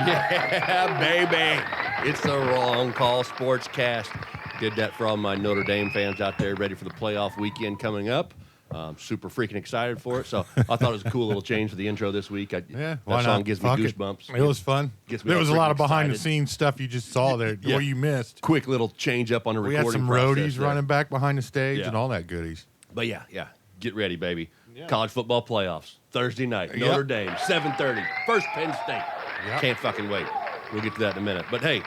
Yeah, baby. It's the Wrong Call Sportscast. Did that for all my Notre Dame fans out there ready for the playoff weekend coming up. Super freaking excited for it. So I thought it was a cool little change for the intro this week. Why that not? song gives me Fuck goosebumps. It was fun. There was a lot of behind-the-scenes stuff you just saw there, Yeah. what you missed. Quick little change up on the We recording had some process roadies there. running back behind the stage Yeah. and all that goodies. But yeah, get ready, baby. Yeah. College football playoffs, Thursday night, Yep. Notre Dame, 7:30, first Penn State. Yep. Can't fucking wait. We'll get to that in a minute. But hey,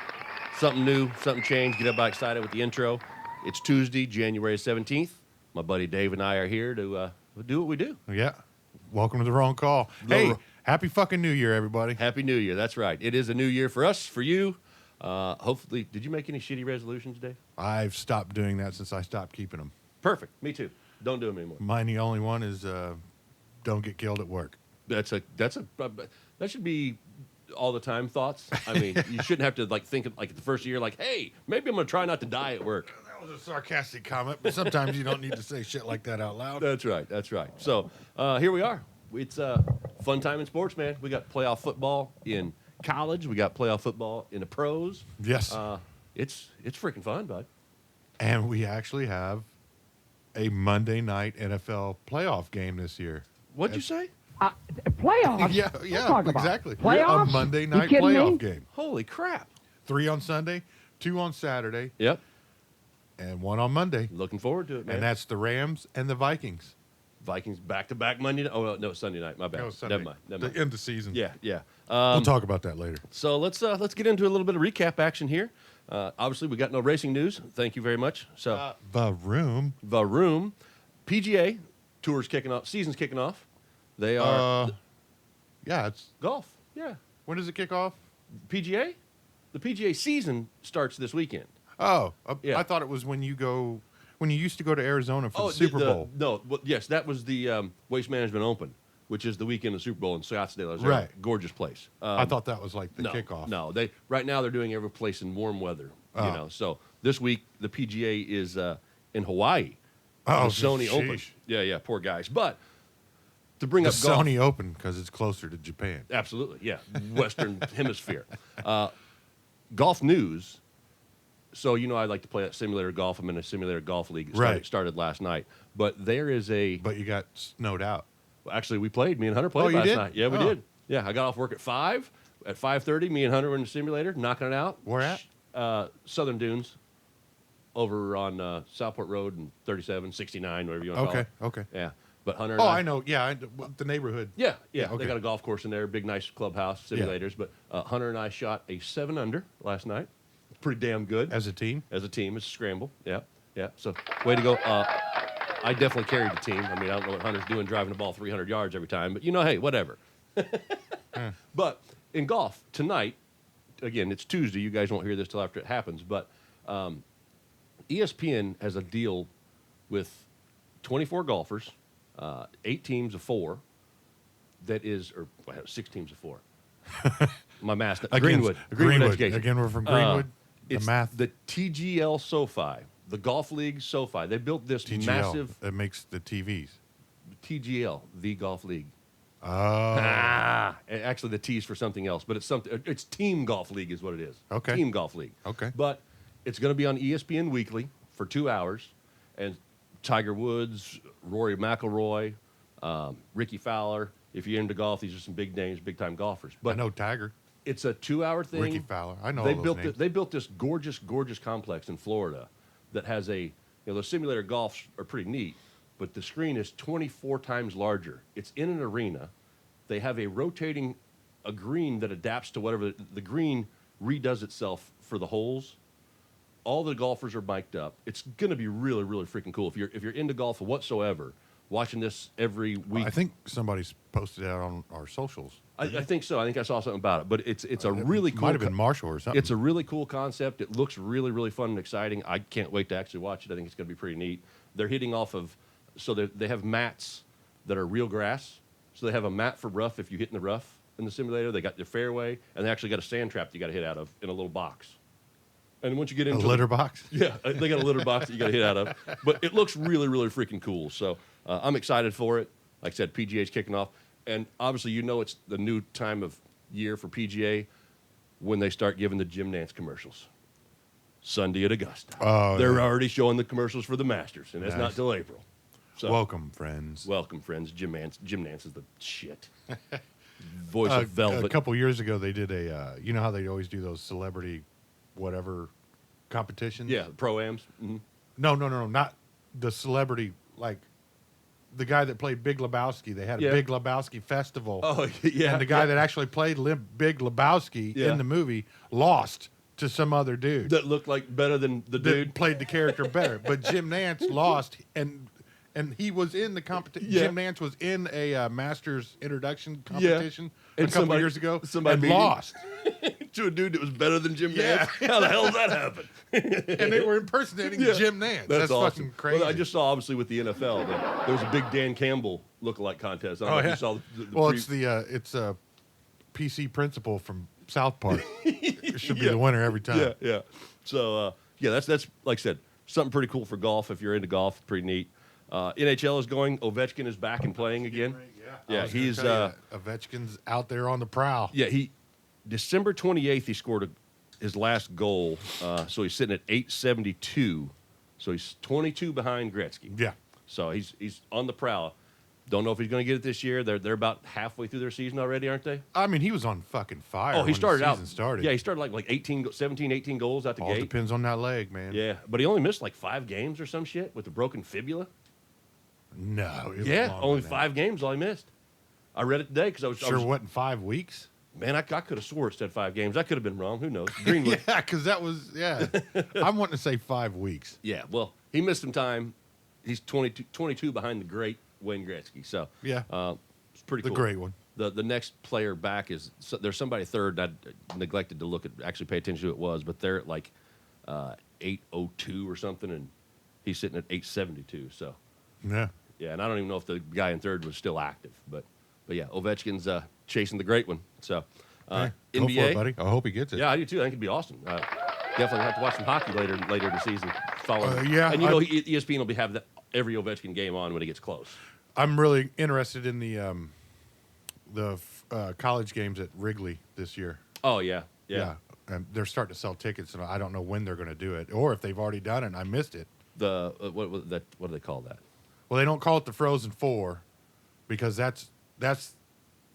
something new, something changed. Get everybody excited with the intro. It's Tuesday, January 17th. My buddy Dave and I are here to do what we do. Yeah. Welcome to the Wrong Call. Hey, happy fucking New Year, everybody. Happy New Year. That's right. It is a new year for us, for you. Hopefully, did you make any shitty resolutions, Dave? I've stopped doing that since I stopped keeping them. Perfect. Me too. Don't do them anymore. Mine, the only one is don't get killed at work. That should be all the time thoughts. I mean, you shouldn't have to think of, the first year, hey, maybe I'm gonna try not to die at work. That was a sarcastic comment, but sometimes you don't need to say shit like that out loud. That's right. So here we are. It's a fun time in sports, man. We got playoff football in college. We got playoff football in the pros. Yes. It's freaking fun, bud. And we actually have a Monday night NFL playoff game this year. What'd you say? Playoffs? Yeah, What are you talking about? exactly. Playoffs? A Monday You night kidding playoff me? game. Holy crap. 3 on Sunday, 2 on Saturday, Yep. and 1 on Monday. Looking forward to it, man. And that's the Rams and the Vikings. Vikings back-to-back Monday night. Oh, no, Sunday night. My bad. No, Sunday. Never mind. The end of the season. Yeah. We'll talk about that later. So let's get into a little bit of recap action here. Obviously, we got no racing news. Thank you very much. So The room. the room, PGA tour's kicking off. Season's kicking off. They are Yeah, it's golf. Yeah, when does it kick off? PGA. The PGA season starts this weekend. Oh, Yeah. I thought it was when you used to go to Arizona for the Super Bowl. No, well, yes, that was the Waste Management Open, which is the weekend of the Super Bowl in Scottsdale. Arizona. Right. Gorgeous place. I thought that was like the no, kickoff. No, right now they're doing every place in warm weather. Oh. You know, so this week the PGA is in Hawaii. Oh, the Sony Open. sheesh. Yeah, poor guys. But to bring The up golf, Sony Open because it's closer to Japan. absolutely, yeah, Western Hemisphere. Golf news. So I like to play that simulator golf. I'm in a simulator golf league. It started last night, but there is a. But you got snowed out. Actually, we played. Me and Hunter played you last did? night. Yeah, we Oh. did. Yeah, I got off work at 5. At 5:30, me and Hunter were in the simulator, knocking it out. Where at? Southern Dunes, over on Southport Road and 37, 69, whatever you want to call it. Okay. Yeah, but Hunter. And Oh, I know. Yeah, the neighborhood. Yeah. okay. They got a golf course in there, big, nice clubhouse, simulators. But Hunter and I shot a 7 under last night. Pretty damn good. As a team? As a team, it's a scramble. Yeah. So, way to go. I definitely carried the team. I mean, I don't know what Hunter's doing driving the ball 300 yards every time, but hey, whatever. But in golf, tonight, again, it's Tuesday. You guys won't hear this till after it happens, but ESPN has a deal with 24 golfers, 8 teams of 4, that is, or 6 teams of 4. My math. Greenwood education. Again, we're from Greenwood. It's the math. the TGL SoFi, the Golf League SoFi. They built this TGL, massive that makes the TVs. TGL, the Golf League. Oh. Actually, the T's for something else, but it's something. It's Team Golf League is what it is. Okay. Team Golf League. Okay. But it's going to be on ESPN Weekly for 2 hours, and Tiger Woods, Rory McIlroy, Ricky Fowler. If you're into golf, these are some big names, big time golfers. But I know Tiger. it's a 2-hour thing. Ricky Fowler. I know They all those built names. they built this gorgeous complex in Florida that has those simulator golfs are pretty neat, but the screen is 24 times larger. It's in an arena. They have a green that adapts to whatever the green redoes itself for the holes. All the golfers are mic'd up. It's going to be really freaking cool. If you're into golf whatsoever, watching this every week. I think somebody's posted that on our socials. I think so. I think I saw something about it. But it's a really cool. Might have been Marshall or something. It's a really cool concept. It looks really fun and exciting. I can't wait to actually watch it. I think it's going to be pretty neat. They're hitting off of, so they have mats that are real grass. So they have a mat for rough if you hit in the rough in the simulator. They got their fairway, and they actually got a sand trap that you got to hit out of in a little box. And once you get into a litter box. Yeah, they got a litter box that you got to hit out of. But it looks really freaking cool. So I'm excited for it. Like I said, PGA's kicking off. And obviously, it's the new time of year for PGA. when they start giving the Jim Nance commercials. Sunday at Augusta. Oh, They're yeah. already showing the commercials for the Masters, and that's not Nice. till April. So Welcome, friends. welcome, friends. Jim Nance is the shit. Voice of Velvet. A couple years ago, they did you know how they always do those celebrity whatever competitions? Yeah, pro-ams. Mm-hmm. No, not the celebrity, like the guy that played Big Lebowski. They had a Yeah. Big Lebowski festival. Oh, yeah. And the guy yeah. that actually played Big Lebowski Yeah. in the movie lost to some other dude That looked like better than the that dude. played the character better. But Jim Nance lost, and he was in the competition. Yeah. Jim Nance was in a Masters introduction competition a And couple somebody- years ago somebody and beat him. lost. To a dude that was better than Jim Yeah. Nance. How the hell did that happen? And they were impersonating Yeah. Jim Nance. That's That's awesome. fucking crazy. Well, I just saw, obviously, with the NFL, that there was a big Dan Campbell lookalike contest. I don't know if you saw the well, pre- it's a PC principal from South Park. It should be Yeah. the winner every time. Yeah, yeah. So, yeah, that's like I said, something pretty cool for golf. If you're into golf, pretty neat. NHL is going. Ovechkin is back and playing again. I Yeah, was gonna he's tell you, Ovechkin's out there on the prowl. yeah, December 28th he scored his last goal. So he's sitting at 872. So he's 22 behind Gretzky. Yeah. So he's on the prowl. Don't know if he's going to get it this year. They're about halfway through their season already, aren't they? I mean, he was on fucking fire. Oh, he when started the out. season started. Yeah, he started like 17, 18 goals out the All gate. depends on that leg, man. Yeah, but he only missed like 5 games or some shit with a broken fibula. No. It was Yeah, longer only than 5 games all he missed. I read it today because I that. Sure, was wasn't 5 weeks? man, I could have swore it said 5 games. I could have been wrong. Who knows? Greenwood. Yeah, because that was I'm wanting to say 5 weeks. Yeah, well, he missed some time. He's 22 behind the great Wayne Gretzky. So Yeah. it's pretty The cool. great one. The next player back is there's somebody third. I neglected to look at actually pay attention to who it was, but they're at like 802 or something, and he's sitting at 872. So Yeah. yeah, and I don't even know if the guy in third was still active, but yeah, Ovechkin's chasing the great one. So Hey, go NBA, for it, buddy. I hope he gets it. yeah, I do too. I think it'd be awesome. Definitely have to watch some hockey later in the season. Following, yeah, and you know ESPN will have every Ovechkin game on when it gets close. I'm really interested in the college games at Wrigley this year. Oh yeah, yeah. And they're starting to sell tickets, and I don't know when they're going to do it, or if they've already done it and I missed it. The what do they call that? Well, they don't call it the Frozen Four because that's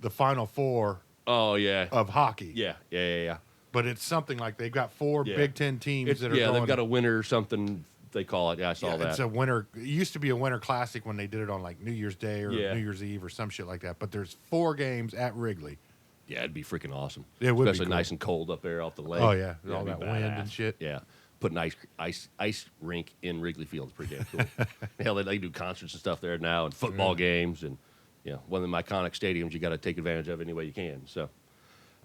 the Final Four Oh yeah, of hockey. yeah. But it's something like they've got 4 Yeah. Big Ten teams It's, that are yeah, going. they've got a winter something they call it. Yeah, I saw Yeah, that. it's a winter. It used to be a winter classic when they did it on like New Year's Day or Yeah. New Year's Eve or some shit like that. But there's 4 games at Wrigley. Yeah, it'd be freaking awesome. It would be Especially cool. nice and cold up there off the lake. Oh, yeah. It'd All be that wind and shit. Yeah, put an ice rink in Wrigley Field is pretty damn cool. Hell, they do concerts and stuff there now, and football games, and one of them iconic stadiums you got to take advantage of any way you can. So,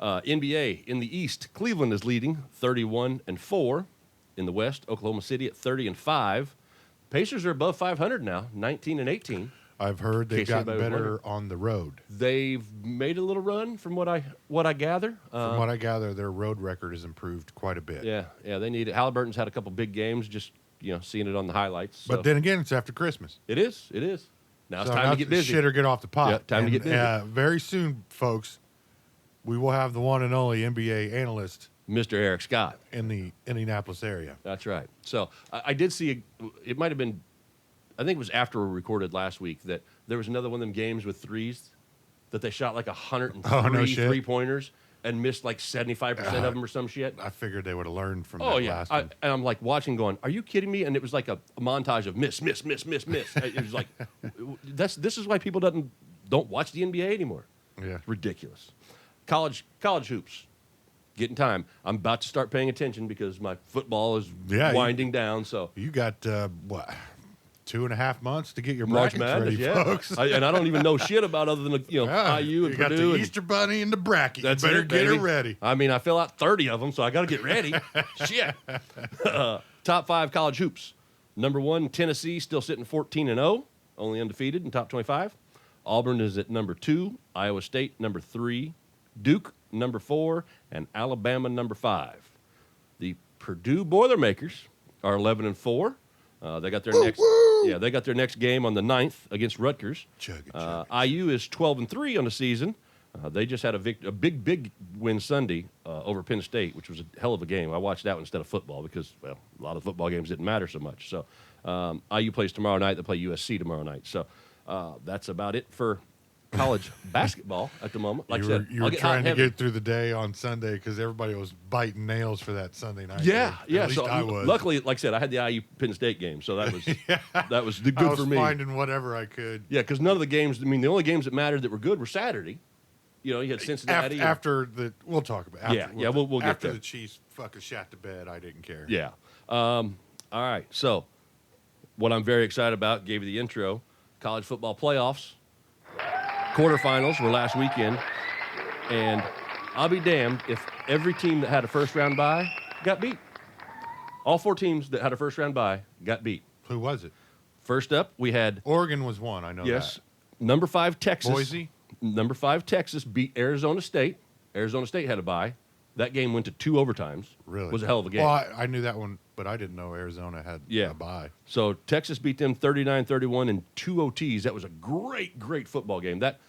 NBA in the East, Cleveland is leading 31-4. In the West, Oklahoma City at 30-5. Pacers are above 500 now, 19-18. I've heard they've Case gotten anybody was better wondering. on the road. They've made a little run from what I gather. From what I gather, their road record has improved quite a bit. Yeah, they need it. Halliburton's had a couple big games, just seeing it on the highlights. So. But then again, it's after Christmas. It is. Now it's So time now to get busy. Shit or get off the pot. Yeah, time to get busy. Very soon, folks, we will have the one and only NBA analyst Mr. Eric Scott. in the Indianapolis area. That's right. So I did see, it might have been, I think it was after we recorded last week, that there was another one of them games with threes that they shot like 103 Oh, no shit. three-pointers and missed like 75% of them or some shit. I figured they would have learned from Oh that yeah, last one. and I'm like watching, going, "Are you kidding me?" And it was like a montage of miss. It was like, this is why people don't watch the NBA anymore. Yeah. It's ridiculous. College hoops, getting time. I'm about to start paying attention because my football is Yeah, winding down. So You got, 2.5 months to get your March brackets Madness, ready, yeah. folks. and I don't even know shit about other than Yeah, IU and you got Purdue. the and- Easter Bunny and the bracket. That's You better it, get baby. it ready. I mean, I fill out 30 of them, so I got to get ready. Shit. Top 5 college hoops. Number 1, Tennessee, still sitting 14-0, only undefeated in top 25. Auburn is at number 2. Iowa State, number 3. Duke, number 4. And Alabama, number 5. The Purdue Boilermakers are 11-4. They got their next game on the 9th against Rutgers. Chug it, chug IU is 12-3 on the season. They just had a big win Sunday over Penn State, which was a hell of a game. I watched that one instead of football because, well, a lot of football games didn't matter so much. So IU plays tomorrow night. They play USC tomorrow night. So that's about it for college basketball at the moment. Like I said, you I'll were get hot trying and to heavy. get through the day on Sunday because everybody was biting nails for that Sunday night. Yeah, game. yeah. At least So I was. luckily, like I said, I had the IU Penn State game, so that was that was good I was for me. finding whatever I could. Yeah, because none of the games. I mean, the only games that mattered that were good were Saturday. You know, you had Cincinnati. After the, we'll talk about. After, we'll get after there. the Chiefs fucking shat to bed. I didn't care. Yeah. All right. So, what I'm very excited about, gave you the intro, college football playoffs. Quarterfinals were last weekend. And I'll be damned if every team that had a first-round bye got beat. All 4 teams that had a first-round bye got beat. Who was it? First up, we had, Oregon was one. I know yes, number 5 Texas. Boise? Number 5 Texas beat Arizona State. Arizona State had a bye. That game went to 2 overtimes. Really? It was a hell of a game. Well, I knew that one, but I didn't know Arizona had a bye. So Texas beat them 39-31 in 2 OTs. That was a great football game. That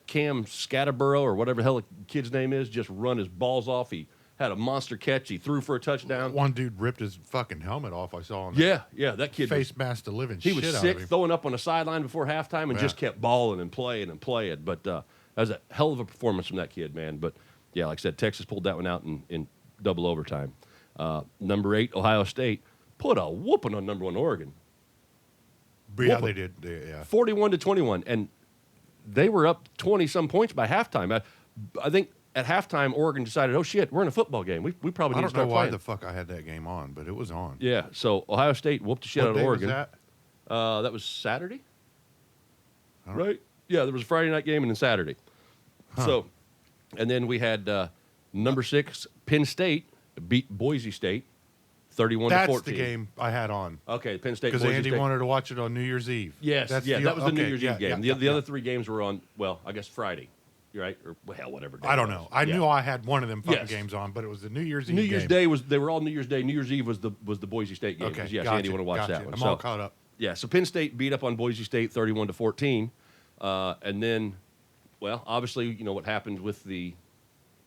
Cam Scatterborough or whatever the hell the kid's name is just run his balls off. He had a monster catch. He threw for a touchdown. One dude ripped his fucking helmet off. I saw on the Yeah, that kid face mask the living he shit was out sick, of him. throwing up on the sideline before halftime and Yeah. just kept balling and playing. But that was a hell of a performance from that kid, man. But, yeah, like I said, Texas pulled that one out in double overtime. Number 8, Ohio State, put a whooping on number 1 Oregon. But yeah, whooping. they did. Yeah. 41-21, and they were up 20-some points by halftime. I think at halftime, Oregon decided, oh, shit, we're in a football game. We probably I need to don't know start why playing. the fuck I had that game on, but it was on. Yeah, so Ohio State whooped the shit What out of day Oregon. was that? That was Saturday, I don't- right? Yeah, there was a Friday night game and then Saturday. So, and then we had number 6, Penn State beat Boise State 31-14. That's the game I had on. Okay, Penn State, Because Boise Andy State. wanted to watch it on New Year's Eve. Yes, that was the New Year's Eve game. The yeah. other 3 games were on, well, I guess Friday, right? Or, well, hell, whatever day I it don't was. know. I Yeah. knew I had one of them fucking Yes. games on, but it was the New Year's Eve New Year's game. Day they were all New Year's Day. New Year's Eve was the Boise State game. Okay, 'Cause, yes, gotcha, Andy wanted to watch gotcha. that one. I'm So, all caught up. yeah, so Penn State beat up on Boise State 31-14. And then, well, obviously, you know what happened with the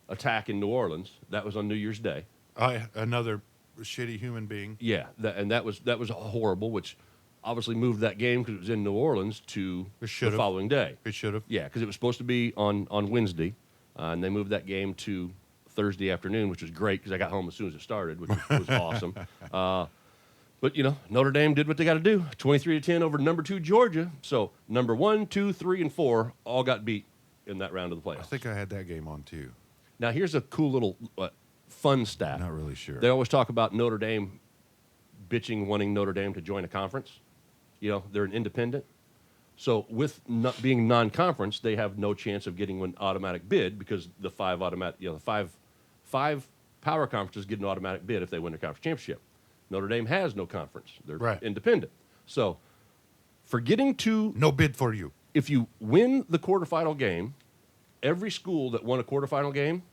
attack in New Orleans. That was on New Year's Day. Another shitty human being. Yeah, that was horrible, which obviously moved that game because it was in New Orleans to It the should've. following day. It should have. Yeah, because it was supposed to be on Wednesday, and they moved that game to Thursday afternoon, which was great because I got home as soon as it started, which was awesome. But, you know, Notre Dame did what they got to do, 23-10 over number 2 Georgia. So number 1, 2, 3, and 4 all got beat in that round of the playoffs. I think I had that game on too. Now, here's a cool little fun stat. Not really sure. They always talk about Notre Dame wanting Notre Dame to join a conference. You know, they're an independent. So with not being non-conference, they have no chance of getting an automatic bid because the 5 power conferences get an automatic bid if they win the conference championship. Notre Dame has no conference. They're Right. independent. So for getting to, No bid for you. if you win the quarterfinal game, every school that won a quarterfinal game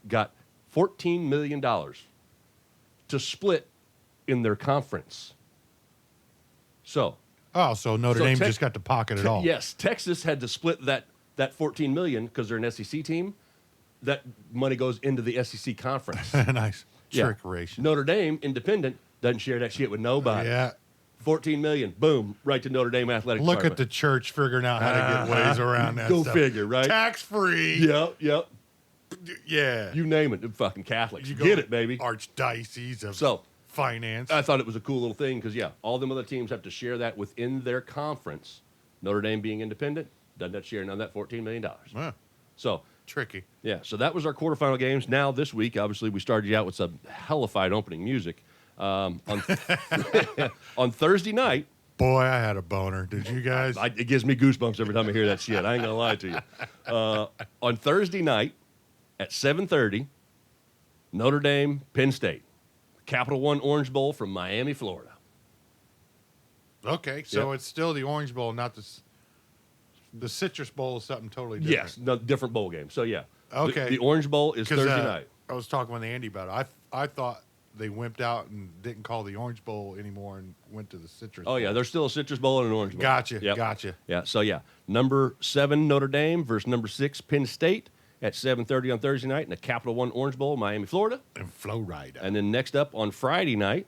got $14 million to split in their conference. So, Oh, so Notre So Dame Tex- just got to pocket it all. yes, Texas had to split that $14 million because they're an SEC team. That money goes into the SEC conference. Nice Yeah. trickeration. Notre Dame, independent, doesn't share that shit with nobody. Yeah. $14 million, boom, right to Notre Dame athletic Look at the department. church figuring out how to get ways around that Go stuff. figure, right? Tax free. Yep. Yeah. You name it, the fucking Catholics. You Get go it, baby. Archdiocese of So, finance. I thought it was a cool little thing because, yeah, all them other teams have to share that within their conference. Notre Dame being independent, doesn't have to share none of that $14 million. Huh, So, tricky. yeah, so that was our quarterfinal games. Now, this week, obviously, we started you out with some hellified opening music. On Thursday night, Boy, I had a boner. Did you guys? it gives me goosebumps every time I hear that shit. I ain't going to lie to you. On Thursday night at 7:30, Notre Dame, Penn State. Capital One Orange Bowl from Miami, Florida. Okay, so Yep. it's still the Orange Bowl, not the Citrus Bowl is something totally different. Yes, no, different bowl game. So, yeah. Okay. The Orange Bowl is 'Cause, Thursday night. I was talking with Andy about it. I thought they wimped out and didn't call the Orange Bowl anymore and went to the Citrus. Oh, yeah, there's still a Citrus Bowl and an Orange Bowl. Gotcha. Yep. Gotcha. Yeah, so, yeah, number 7, Notre Dame versus number 6, Penn State at 7:30 on Thursday night in the Capital One Orange Bowl, Miami, Florida. And Florida. And then next up on Friday night,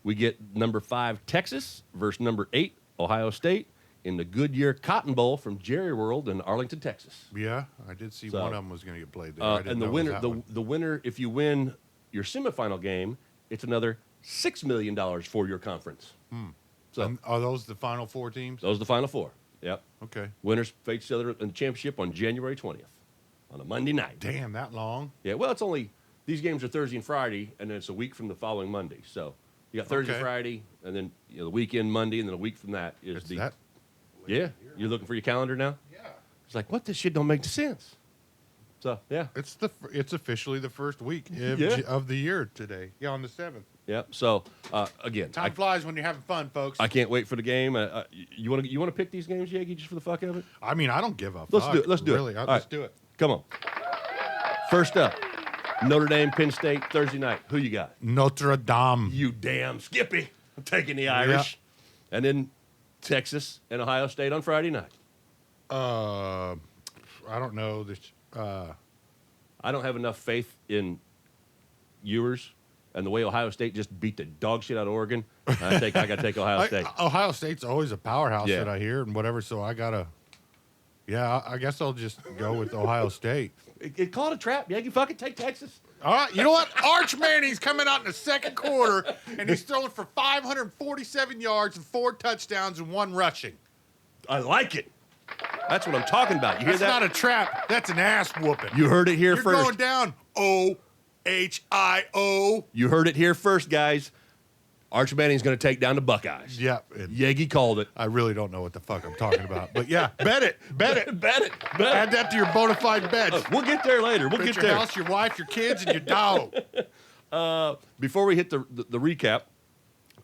we get number 5, Texas versus number 8, Ohio State in the Goodyear Cotton Bowl from Jerry World in Arlington, Texas. Yeah, I did see So, one of them was going to get played there. I didn't And the know it was winner, that one. the winner, if you win your semifinal game, it's another $6 million for your conference. So And are those the final 4 teams? those are the final 4. Yep. Okay. Winners face each other in the championship on January 20th on a Monday night. Damn, that long? Yeah, well, it's only these games are Thursday and Friday, and then it's a week from the following Monday. So you got Thursday, Okay. Friday, and then the weekend Monday, and then a week from that is It's the. that. Yeah, you're looking for your calendar now. Yeah. It's like, what? This shit don't make sense. So yeah, It's officially the first week Yeah. of the year today. Yeah, on the 7th. yep. So again, Time flies when you're having fun, folks. I can't wait for the game. You want to pick these games, Yagi, just for the fuck of it? I mean, I don't give a Let's fuck. do it. Let's do really. it. Let's All right. do it. Come on. First up, Notre Dame, Penn State, Thursday night. Who you got? Notre Dame. You damn Skippy. I'm taking the Irish. And then Texas and Ohio State on Friday night. I don't know. I don't have enough faith in Ewers and the way Ohio State just beat the dog shit out of Oregon. I got to take Ohio State. Ohio State's always a powerhouse Yeah. that I hear and whatever, so I got to. Yeah, I guess I'll just go with Ohio State. It called a trap. Yeah, you fucking take Texas. All right, you know what? Arch Manning's coming out in the second quarter, and he's throwing for 547 yards and 4 touchdowns and 1 rushing. I like it. That's what I'm talking about. You hear That's that? not a trap. That's an ass whooping. You heard it here You're first. going down. OHIO. You heard it here first, guys. Arch Manning's going to take down the Buckeyes. Yep. and Yegi called it. I really don't know what the fuck I'm talking about, but yeah, bet it. Bet it. Bet it. Add that to your bona fide bets. We'll get there later. We'll Bet get your there. house, your wife, your kids, and your dog. Before we hit the recap,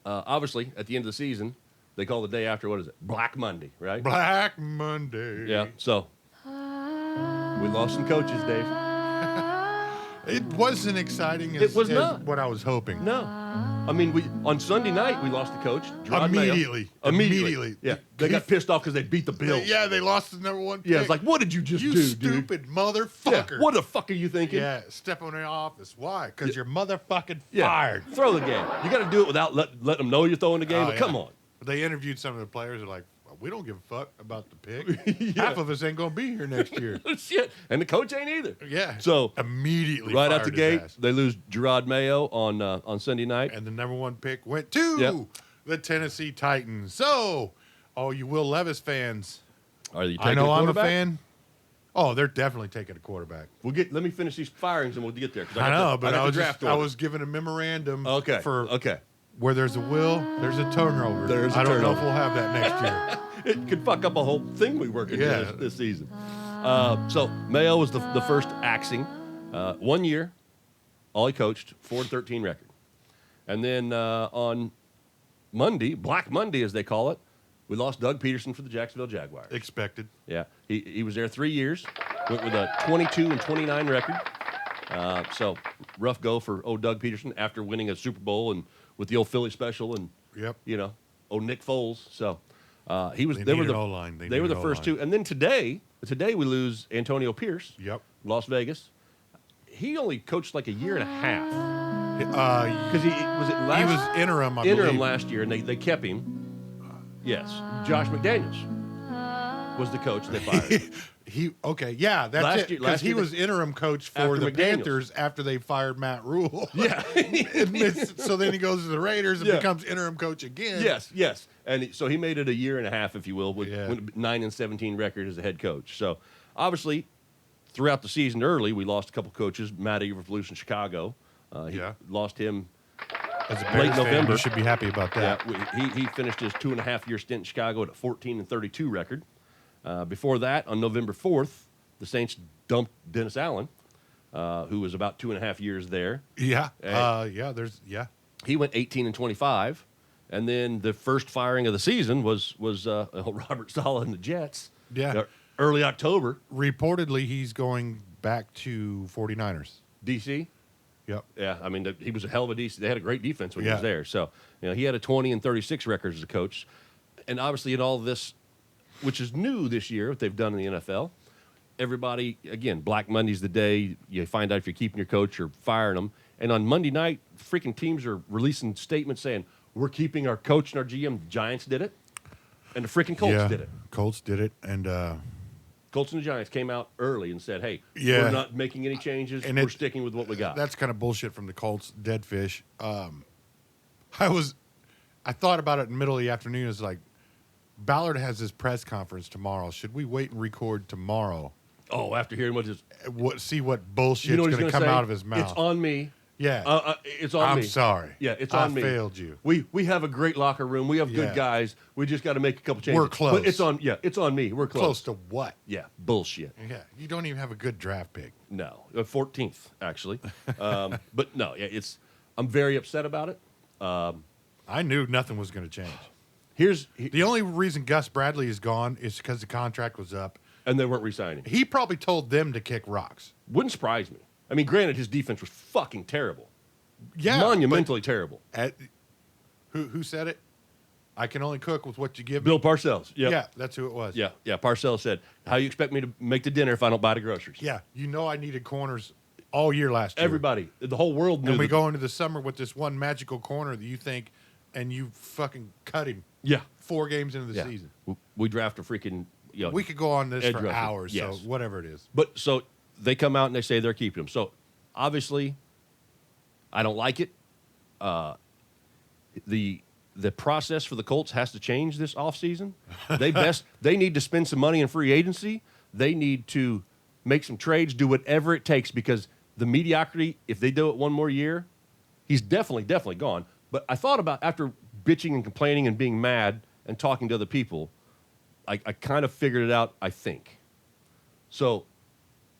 obviously, at the end of the season, they call the day after, what is it? Black Monday, right? Black Monday. Yeah. So we lost some coaches, Dave. It wasn't exciting as, It was as not. what I was hoping. No. I mean, on Sunday night, we lost the coach. Gerard Mayo. Immediately. Yeah. They got pissed off because they beat the Bills. Yeah, they lost the number 1 pick. Yeah, it's like, what did you just you do, stupid dude? motherfucker. Yeah. What the fuck are you thinking? Yeah, step on the office. Why? Because you're motherfucking Yeah. fired. Throw the game. You got to do it without letting them know you're throwing the game. Oh, but yeah. come on. They interviewed some of the players. They're like, well, we don't give a fuck about the pick. Half of us ain't going to be here next year. Shit. And the coach ain't either. Yeah. So immediately right out fired the his gate, ass. they lose Gerard Mayo on Sunday night. And the number 1 pick went to Yep. the Tennessee Titans. So, all you Will Levis fans, Are you I taking know a I'm a quarterback? fan. Oh, they're definitely taking a quarterback. Let me finish these firings and we'll get there. 'cause I know, got but the I was draft I order. was given a memorandum. Okay. For Okay. where there's a will, there's a turnover. There's a I don't know turnover. if we'll have that next year. It could fuck up a whole thing we working Yeah. this season. So Mayo was the first axing. 1 year, all he coached, 4-13 record. And then on Monday, Black Monday as they call it, we lost Doug Peterson for the Jacksonville Jaguars. Expected. Yeah, he was there 3 years, went with a 22-29 record. So rough go for Doug Peterson after winning a Super Bowl and with the old Philly special and Yep. Nick Foles. So he was. They They were need the an O-line. They they were need the an first O-line. 2, and then today we lose Antonio Pierce. Yep. Las Vegas. He only coached like a year and a half He because he last was interim, I interim believe. last year, and they kept him. Yes, Josh McDaniels was the coach they fired. Yeah, that's Last it. year- Because last he year was interim coach for after the McDaniels. Panthers after they fired Matt Rule. Yeah. So then he goes to the Raiders and Yeah. becomes interim coach again. Yes, and so he made it a year and a half, if you will, with Yeah. 9-17 record as a head coach. So obviously, throughout the season early, we lost a couple coaches. Matt Eberflus in Chicago, he Yeah. lost him. As a Late Bears fan, November. you should be happy about that. He finished his 2.5-year stint in Chicago at a 14-32 record. Before that, on November 4th, the Saints dumped Dennis Allen, who was about 2.5 years there. Yeah. Hey. He went 18-25, and then the first firing of the season was Robert Saleh and the Jets. Yeah. Early October, Reportedly, he's going back to 49ers. DC. Yep. Yeah, I mean, he was a hell of a decent. They had a great defense when he Yeah. was there. So, he had a 20-36 record as a coach, and obviously in all this, which is new this year, what they've done in the NFL. Everybody, again, Black Monday's the day you find out if you're keeping your coach or firing them. And on Monday night, freaking teams are releasing statements saying we're keeping our coach and our GM. The Giants did it, and the freaking Colts did it. Colts did it, and Colts and the Giants came out early and said, hey, Yeah. we're not making any changes. And we're sticking with what we got. that's kind of bullshit from the Colts. Dead fish. I thought about it in the middle of the afternoon. It's like, Ballard has his press conference tomorrow. Should we wait and record tomorrow? Oh, after hearing what his... See what bullshit's You know what he's going to gonna come say? out of his mouth. It's on me. Yeah. It's on me. I'm sorry. Yeah, it's on me. I failed you. We have a great locker room. We have Yeah. good guys. We just got to make a couple changes. We're close. But it's on me. We're Close to what? Yeah, bullshit. Yeah. You don't even have a good draft pick. No, 14th actually. But no, yeah, I'm very upset about it. I knew nothing was going to change. Here's The only reason Gus Bradley is gone is because the contract was up. and they weren't resigning. He probably told them to kick rocks. Wouldn't surprise me. I mean, granted, his defense was fucking terrible. Yeah. Monumentally terrible. Who said it? I can only cook with what you give me. Bill Parcells. Yep. Yeah, that's who it was. Yeah. Parcells said, "How you expect me to make the dinner if I don't buy the groceries?" Yeah. You know I needed corners all year last year. Everybody, the whole world knew. And we that- go into the summer with this one magical corner that you think, and you fucking cut him Yeah. 4 games into the Yeah. season. We draft a freaking. We could go on this Edge for rusher. hours, Yes. so whatever it is. But so they come out and they say they're keeping him. So obviously, I don't like it. The process for the Colts has to change this offseason. They need to spend some money in free agency. They need to make some trades, do whatever it takes, because the mediocrity, if they do it one more year, he's definitely gone. But I thought about, after bitching and complaining and being mad and talking to other people, I kind of figured it out, I think. So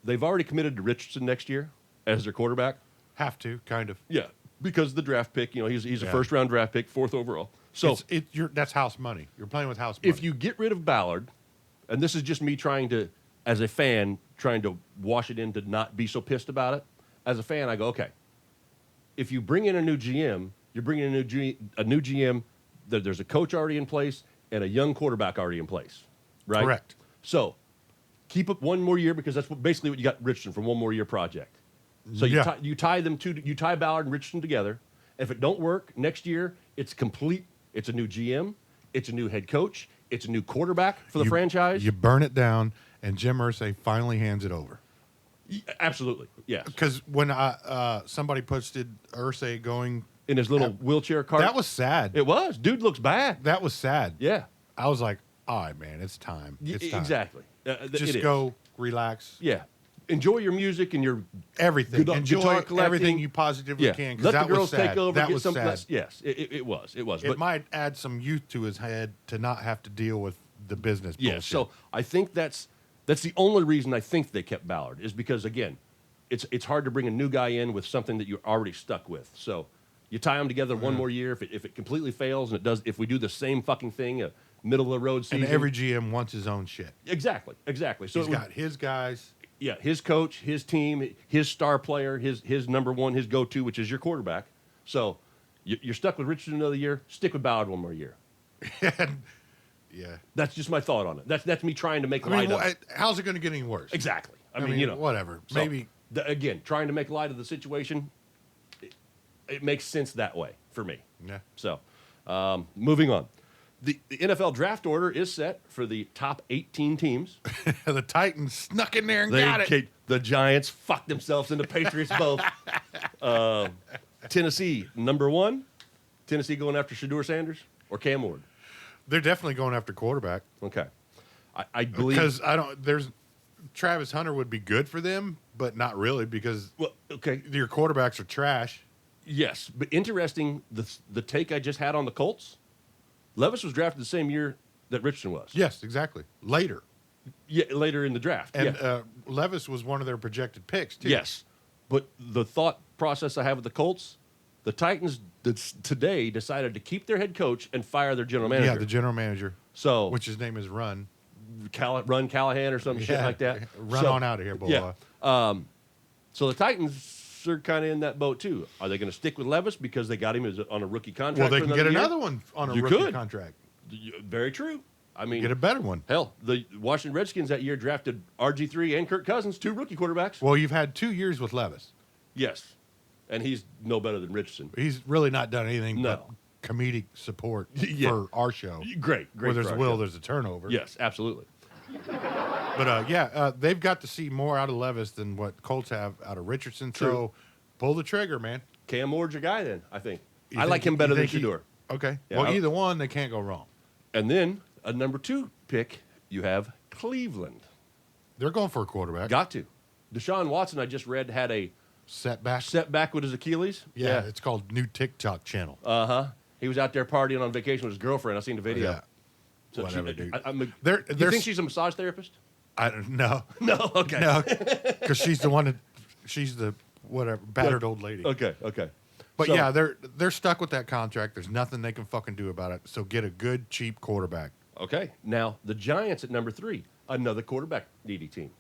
they've already committed to Richardson next year as their quarterback. Have to, kind of. Yeah, because the draft pick, he's a Yeah. first-round draft pick, 4th overall. So That's house money. You're playing with house money. if you get rid of Ballard, and this is just me trying to, as a fan, trying to wash it in to not be so pissed about it. As a fan, I go, okay, if you bring in a new GM, you're bringing in a new GM, there's a coach already in place and a young quarterback already in place, right? Correct. So keep up one more year, because that's basically what you got Richardson from, one more year project. So Yeah. you tie Ballard and Richardson together. If it don't work next year, it's complete. It's a new GM. It's a new head coach. It's a new quarterback for the franchise. You burn it down, and Jim Irsay finally hands it over. Absolutely, yes. Because when somebody posted Irsay going, In his little wheelchair cart. that was sad. It was. Dude looks bad. That was sad. Yeah. I was like, all right, man, it's time. It's time. Exactly. Just go, relax. Yeah. Enjoy your music and your Everything. Guitar Enjoy collecting. everything you positively yeah. can. 'cause Let the that was girls sad. take over. That Get was some. sad. Yes, it was. It was. It But might add some youth to his head to not have to deal with the business bullshit. yeah. So I think that's the only reason I think they kept Ballard, is because, again, it's hard to bring a new guy in with something that you're already stuck with. So you tie them together one more year. If it completely fails, and if we do the same fucking thing, a middle of the road season. And every GM wants his own shit. Exactly. So He's got his guys. Yeah, his coach, his team, his star player, his number one, his go-to, which is your quarterback. So you're stuck with Richardson another year. Stick with Ballard one more year. Yeah. That's just my thought on it. That's me trying to make I light mean, of it. how's it going to get any worse? Exactly. I I mean, mean, whatever. So, Maybe- again, trying to make light of the situation. It makes sense that way for me. Yeah. So, moving on. The NFL draft order is set for the top 18 teams. The Titans snuck in there and got it. The Giants fucked themselves and the Patriots both. Tennessee, number 1. Tennessee going after Shedeur Sanders or Cam Ward? They're definitely going after quarterback. Okay. I believe. Because Travis Hunter would be good for them, but not really because Well, okay. your quarterbacks are trash. Yes, but interesting, the take I just had on the Colts. Levis was drafted the same year that Richardson was. Yes, exactly. Later. Yeah, later in the draft. And yeah. Levis was one of their projected picks, too. Yes. But the thought process I have with the Colts, the Titans today decided to keep their head coach and fire their general manager. Yeah, the general manager, So which his name is Run. Run Callahan or some shit like that. Run on out of here, boy. Yeah. So the Titans Chiefs are kind of in that boat too. Are they going to stick with Levis because they got him on a rookie contract? Well, they for can get year? another one on a You rookie could. contract. Very true. I mean, Get a better one. hell, the Washington Redskins that year drafted RG3 and Kirk Cousins, 2 rookie quarterbacks. Well, you've had 2 years with Levis. Yes, and he's no better than Richardson. He's really not done anything No. but comedic support Yeah. for our show. Great. Where there's for a our will, show. there's a turnover. Yes, absolutely. But they've got to see more out of Levis than what Colts have out of Richardson. True. So pull the trigger, man. Cam Ward's your guy then, I think. You I think- like him you better than think he- Shador. Okay. Yeah, well, I- either one, they can't go wrong. And then a number 2 pick, you have Cleveland. They're going for a quarterback. Got to. Deshaun Watson, I just read, had a Setback. setback with his Achilles. Yeah, it's called new TikTok channel. He was out there partying on vacation with his girlfriend. I seen the video. Yeah. So Whatever, dude. Do They're you think she's a massage therapist? I don't know. No. Okay. No, because she's the one that she's the whatever battered old lady. Okay. But So- yeah, they're stuck with that contract. There's nothing they can fucking do about it. So get a good cheap quarterback. Okay. Now the Giants at number 3, another quarterback needy team.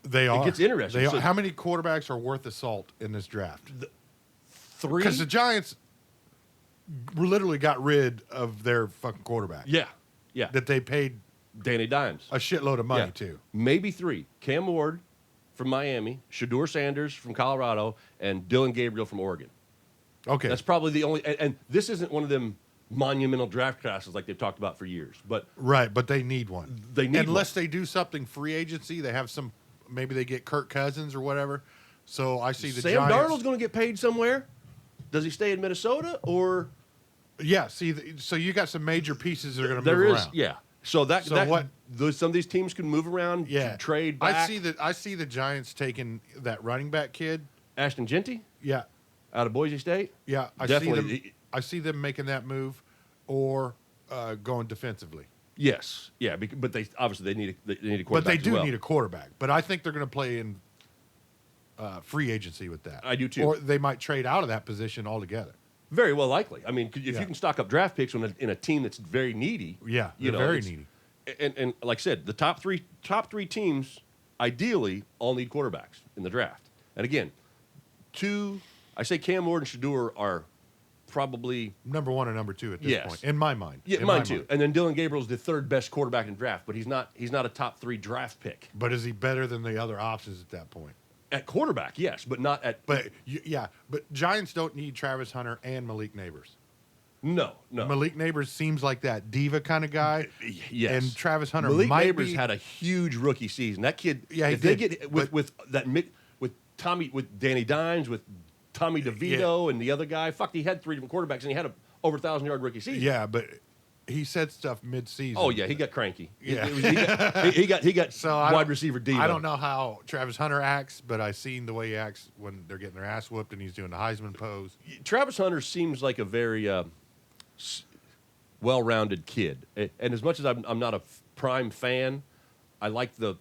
They are. gets interesting. They So- are. How many quarterbacks are worth the salt in this draft? 3. Because the Giants literally got rid of their fucking quarterback Yeah. that they paid Danny Dimes. a shitload of money Yeah. to. Maybe 3. Cam Ward from Miami, Shador Sanders from Colorado, and Dylan Gabriel from Oregon. Okay. That's probably the only. And this isn't one of them monumental draft classes like they've talked about for years. But right, but they need one. They need Unless they do something free agency, they have some. Maybe they get Kirk Cousins or whatever. So I see the Sam Giants. Darnold's going to get paid somewhere. Does he stay in Minnesota or Yeah. See, so you got some major pieces that are going to there move is? around. Yeah. So that So that what- some of these teams can move around. Yeah. Trade back. I see the Giants taking that running back kid. Ashton Genty Yeah. out of Boise State. Yeah. Definitely. I see them making that move, or going defensively. Yes. Yeah. But they obviously they need a But quarterback. they as do well. need a quarterback. But I think they're going to play in free agency with that. I do too. Or they might trade out of that position altogether. Very well likely. I mean, if Yeah. you can stock up draft picks in a team that's very needy. Yeah, you they're know, very it's- needy. And like I said, the top three teams ideally all need quarterbacks in the draft. And again, I say Cam Ward and Shador are probably Number 1 and number 2 at this Yes. point, in my mind. yeah, In mine my too. mind. And then Dylan Gabriel's the 3rd best quarterback in draft, but he's not a top 3 draft pick But is he better than the other options at that point? at quarterback. Yes, but not at But but Giants don't need Travis Hunter and Malik Neighbors. no. Malik Neighbors seems like that diva kind of guy. Yes. And Travis Hunter Malik might Neighbors be. had a huge rookie season. That kid, Yeah, he if they did, get but- with Danny Dimes, with Tommy DeVito and the other guy, he had 3 different quarterbacks and he had a over 1,000-yard rookie season. Yeah, but he said stuff mid-season. Oh yeah, he got cranky. Yeah. He got So I wide don't- receiver diva. I don't know how Travis Hunter acts, but I've seen the way he acts when they're getting their ass whooped and he's doing the Heisman pose. Travis Hunter seems like a very well-rounded kid, and as much as I'm not a Prime fan, I like the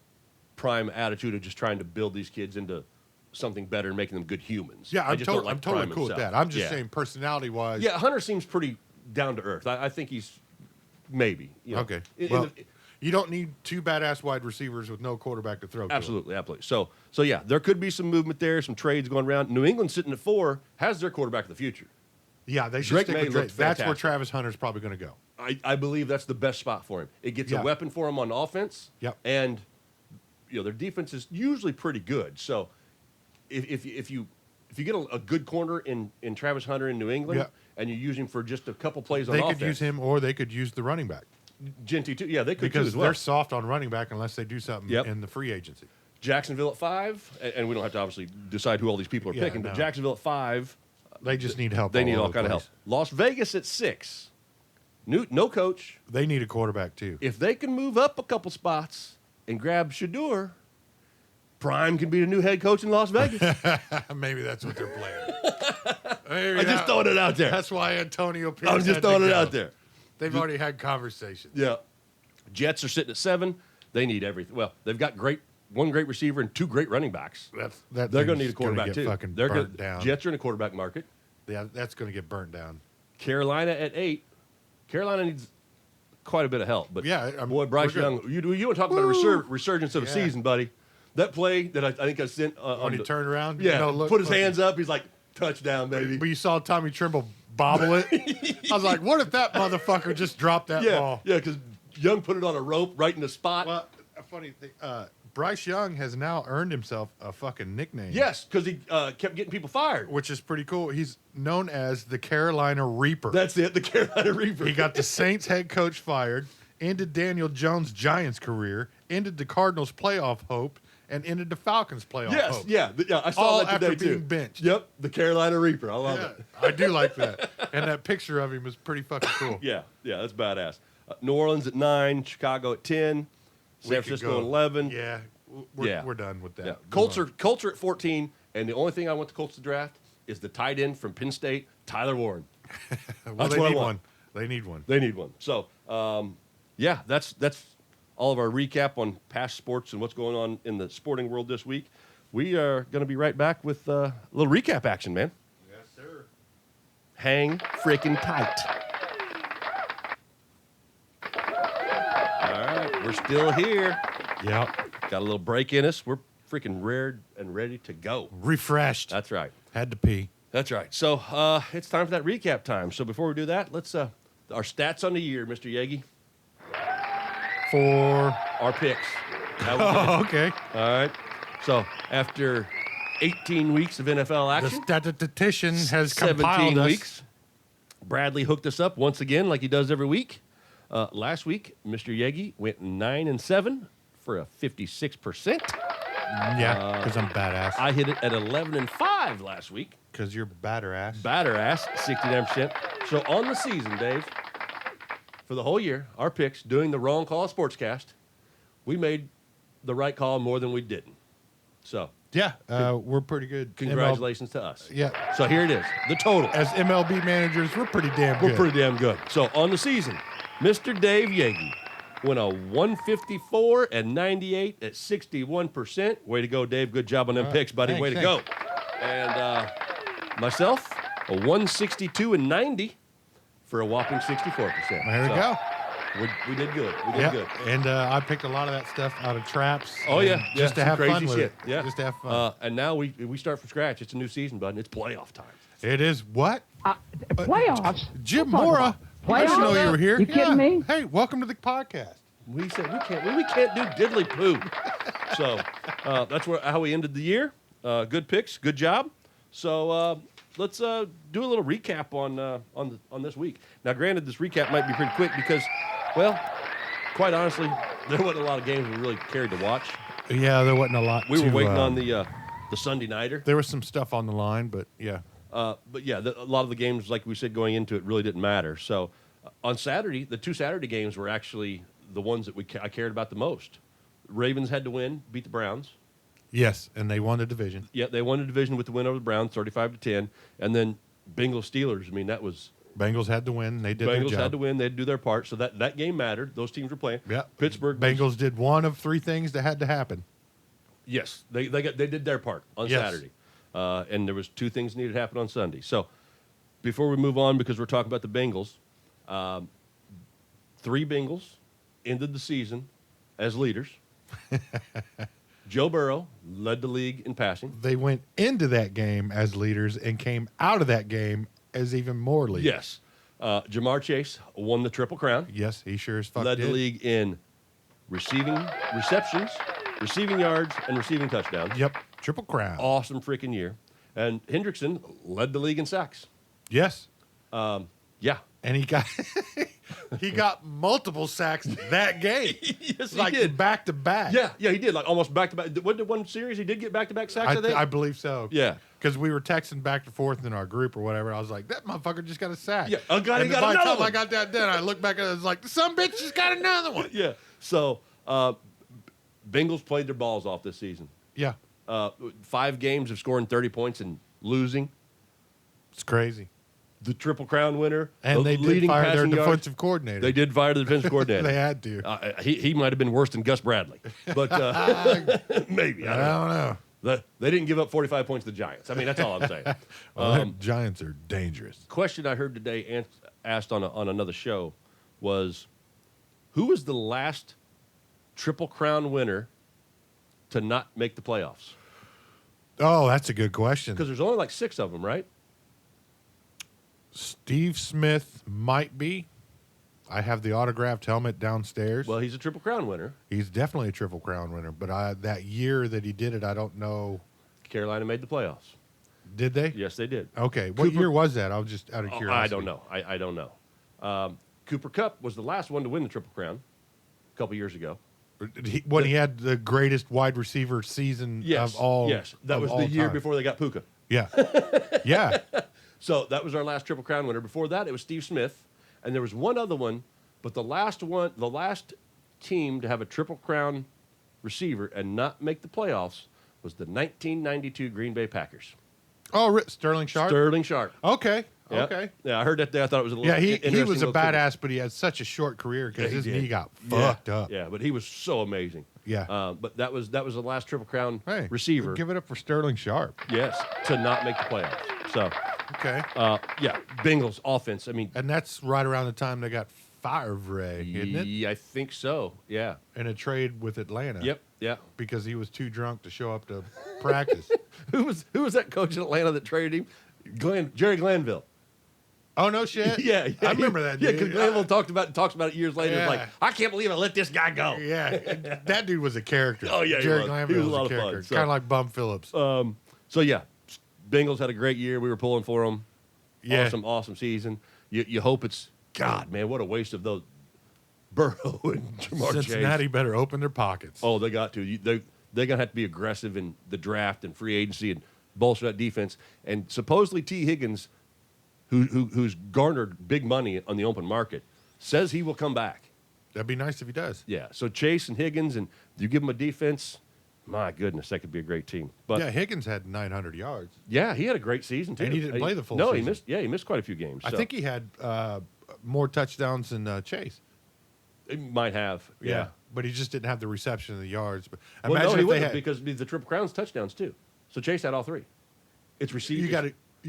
Prime attitude of just trying to build these kids into something better and making them good humans. Yeah, I I'm, just don't like I'm totally Prime cool with himself. that. I'm just Yeah. saying personality-wise. Yeah, Hunter seems pretty down to earth. I think he's maybe. You know, Okay. in Well, the- you don't need 2 badass wide receivers with no quarterback to throw to. absolutely. So yeah, there could be some movement there, some trades going around. New England sitting at 4 has their quarterback of the future. Yeah, they should Drake stick May with Drake. looked That's where fantastic. Travis Hunter's probably going to go. I believe that's the best spot for him. It gets Yeah. a weapon for him on offense. Yep. And their defense is usually pretty good. So if you get a good corner in Travis Hunter in New England Yeah. and you use him for just a couple plays on They offense, could use him, or they could use the running back Genty too. Yeah, they could too because as well. they're soft on running back unless they do something Yep. in the free agency. Jacksonville at 5, and we don't have to obviously decide who all these people are Yeah, picking, but no. Jacksonville at 5, They just need help. they need all over the kind of help. place. Las Vegas at 6, no coach. They need a quarterback too. If they can move up a couple spots and grab Shador, Prime can be the new head coach in Las Vegas. Maybe that's what they're playing. Maybe I'm just throwing it out there. That's why Antonio Pierce. I'm just had to throwing it go. out there. They've already had conversations. Yeah. Jets are sitting at 7. They need everything. Well, they've got one great receiver and 2 great running backs. That They're going to thing's need a quarterback get too. Fucking They're burnt gonna, down. Jets are in a quarterback market. Yeah, that's going to get burnt down. Carolina at 8. Carolina needs quite a bit of help. But Yeah, boy, Bryce we're Young, good. you want to talk about a resurgence of a Yeah. season, buddy. That play that I think I sent When on he the, turned around, yeah, look, put his hands up. He's like, touchdown, baby. But you saw Tommy Trimble bobble it. I was like, what if that motherfucker just dropped that Yeah, ball? yeah, because Young put it on a rope right in the spot. Well, a funny thing, Bryce Young has now earned himself a fucking nickname. Yes, because he kept getting people fired. Which is pretty cool. He's known as the Carolina Reaper. That's it, the Carolina Reaper. He got the Saints head coach fired, ended Daniel Jones' Giants career, ended the Cardinals' playoff hope, and ended the Falcons' playoff Yes, hope. yeah, I saw All that today after being too. benched. Yep, the Carolina Reaper. I love Yeah, it. I do like that. And that picture of him is pretty fucking cool. Yeah, that's badass. New Orleans at 9, Chicago at 10, San We could Francisco go- at 11. Yeah, we're done with that. Yeah. Move Colts are at 14, and the only thing I want the Colts to draft is the tight end from Penn State, Tyler Warren. on. Well, That's they what I need want. one. They need one. They need one. So, yeah, that's all of our recap on past sports and what's going on in the sporting world this week. We are going to be right back with a little recap action, man. Yes, sir. Hang freaking tight. All right, we're still here. Yep. Got a little break in us. We're freaking rare and ready to go. Refreshed. That's right. Had to pee. That's right. So it's time for that recap time. So before we do that, let's our stats on the year, Mr. Yegi. For Our picks. How we did. oh, okay. All right. So after 18 weeks of NFL The action, statistician has compiled 17 us. weeks, Bradley hooked us up once again like he does every week. Last week, Mr. Yegi went 9-7 for a 56%. Yeah, because I'm badass. I hit it at 11-5 last week. Because you're batter ass. Batter ass, 69%. So on the season, Dave, for the whole year, our picks, doing the wrong call sportscast, we made the right call more than we didn't. So Yeah, we're pretty good. congratulations to us. Yeah. So here it is, the total. As MLB managers, we're pretty damn good. We're pretty damn good. So on the season, Mr. Dave Yagi went a 154 and 98 at 61%. Way to go, Dave. Good job on them picks, buddy. thanks, Way to go. And myself, a 162 and 90 for a whopping 64%. There we So go. We did good. We did Yeah, good. and I picked a lot of that stuff out of traps. Oh, and yeah. just to some have crazy fun with shit. it. Yeah. Just to have fun. And now we start from scratch. It's a new season, bud, and it's playoff time. It is what? Playoffs? Jim What are you Mora. talking about? I didn't know you were here. You kidding me? Hey, welcome to the podcast. We said we can't do diddly poo. So that's how we ended the year. Good picks, good job. So let's do a little recap on this week. Now, granted, this recap might be pretty quick because, well, quite honestly, there wasn't a lot of games we really cared to watch. Yeah, there wasn't a lot. We were to, waiting on the Sunday nighter. There was some stuff on the line, but yeah. But yeah, a lot of the games, like we said going into it, really didn't matter. So on Saturday, the two Saturday games were actually the ones that I cared about the most. Ravens had to win, beat the Browns. Yes, and they won the division. Yeah, they won the division with the win over the Browns, 35-10, and then Bengals Steelers. I mean, that was Bengals had to win. They did their Bengals job. had to win. They had to do their part, so that game mattered. Those teams were playing. Yeah. Pittsburgh. Bengals did one of three things that had to happen. Yes, they did their part on Yes. Saturday, and there was two things needed to happen on Sunday. So before we move on, because we're talking about the Bengals, three Bengals ended the season as leaders. Joe Burrow led the league in passing. They went into that game as leaders and came out of that game as even more leaders. Yes, Jamar Chase won the Triple Crown. Yes, he sure as fuck Led did. the league in receptions, receiving yards, and receiving touchdowns. Yep, Triple Crown. Awesome freaking year. And Hendrickson led the league in sacks. Yes, Yeah. and he got he got multiple sacks that game. Yes, he like did. back to back. Yeah, he did. Like almost back to back. What did one series he did get back to back sacks? I think. I believe so. Yeah. Because we were texting back and forth in our group or whatever. I was like, that motherfucker just got a sack. Yeah, he got by the another time one. I got that done, I looked back at it, I was like, some bitch just got another one. Yeah. So Bengals played their balls off this season. Yeah, 5 games of scoring 30 points and losing. it's crazy. The Triple Crown winner. And the they did leading fire their passing yards. defensive coordinator. They did fire the defensive coordinator. They had to. He might have been worse than Gus Bradley, but maybe. I don't know. They didn't give up 45 points to the Giants. I mean, that's all I'm saying. Well, them Giants are dangerous. Question I heard today asked on another show was, who was the last Triple Crown winner to not make the playoffs? Oh, that's a good question. Because there's only like 6 of them, right? Steve Smith might be. I have the autographed helmet downstairs. Well, he's a Triple Crown winner. He's definitely a Triple Crown winner. But that year that he did it, I don't know. Carolina made the playoffs. Did they? Yes, they did. Okay. What year was that? I was just out of curiosity. I don't know. I don't know. Cooper Kupp was the last one to win the Triple Crown a couple years ago. When he had the greatest wide receiver season of all. Yes, that of was all the year time. before they got Puka. Yeah. Yeah. So that was our last Triple Crown winner. Before that, it was Steve Smith, and there was one other one, but the last team to have a Triple Crown receiver and not make the playoffs was the 1992 Green Bay Packers. Oh, Sterling Sharp? Sterling Sharp. Okay. Yep. Okay. Yeah, I heard that there. I thought it was a little. Yeah, he interesting was a little tidbit. badass, but he had such a short career because Yeah, his he did. knee got fucked up. Yeah, but he was so amazing. Yeah. But that was the last Triple Crown Hey, receiver. give it up for Sterling Sharp. Yes, to not make the playoffs. So, Okay. yeah, Bengals offense. I mean, And that's right around the time they got Favre, isn't it? yeah, I think so. Yeah. In a trade with Atlanta. Yep. Yeah. Because he was too drunk to show up to practice. Who was that coach in Atlanta that traded him? Jerry Glanville. Oh, no shit? Yeah, I remember that Yeah, dude. because Glanville talks about it years later. It's Yeah. like, I can't believe I let this guy go. Yeah. That dude was a character. Oh, yeah, he Jerry was. Glanville He was was a lot a of fun, character. so- Kind of like Bum Phillips. So yeah, Bengals had a great year. We were pulling for them. Yeah. Awesome season. You hope it's God, man. What a waste of those Burrow and Jamar Cincinnati Chase. better open their pockets. Oh, they got to. They're gonna have to be aggressive in the draft and free agency and bolster that defense. And supposedly T. Higgins, who's garnered big money on the open market, says he will come back. That'd be nice if he does. Yeah. So Chase and Higgins, and you give them a defense. My goodness, that could be a great team. But Yeah, Higgins had 900 yards. yeah, he had a great season too. And he didn't play the full No, season. he missed quite a few games. I so think he had more touchdowns than Chase. he might have. Yeah. But he just didn't have the reception of the yards. But Well, imagine no, he if they wouldn't had. because the Triple Crown's touchdowns too. So Chase had all 3. It's receiving. You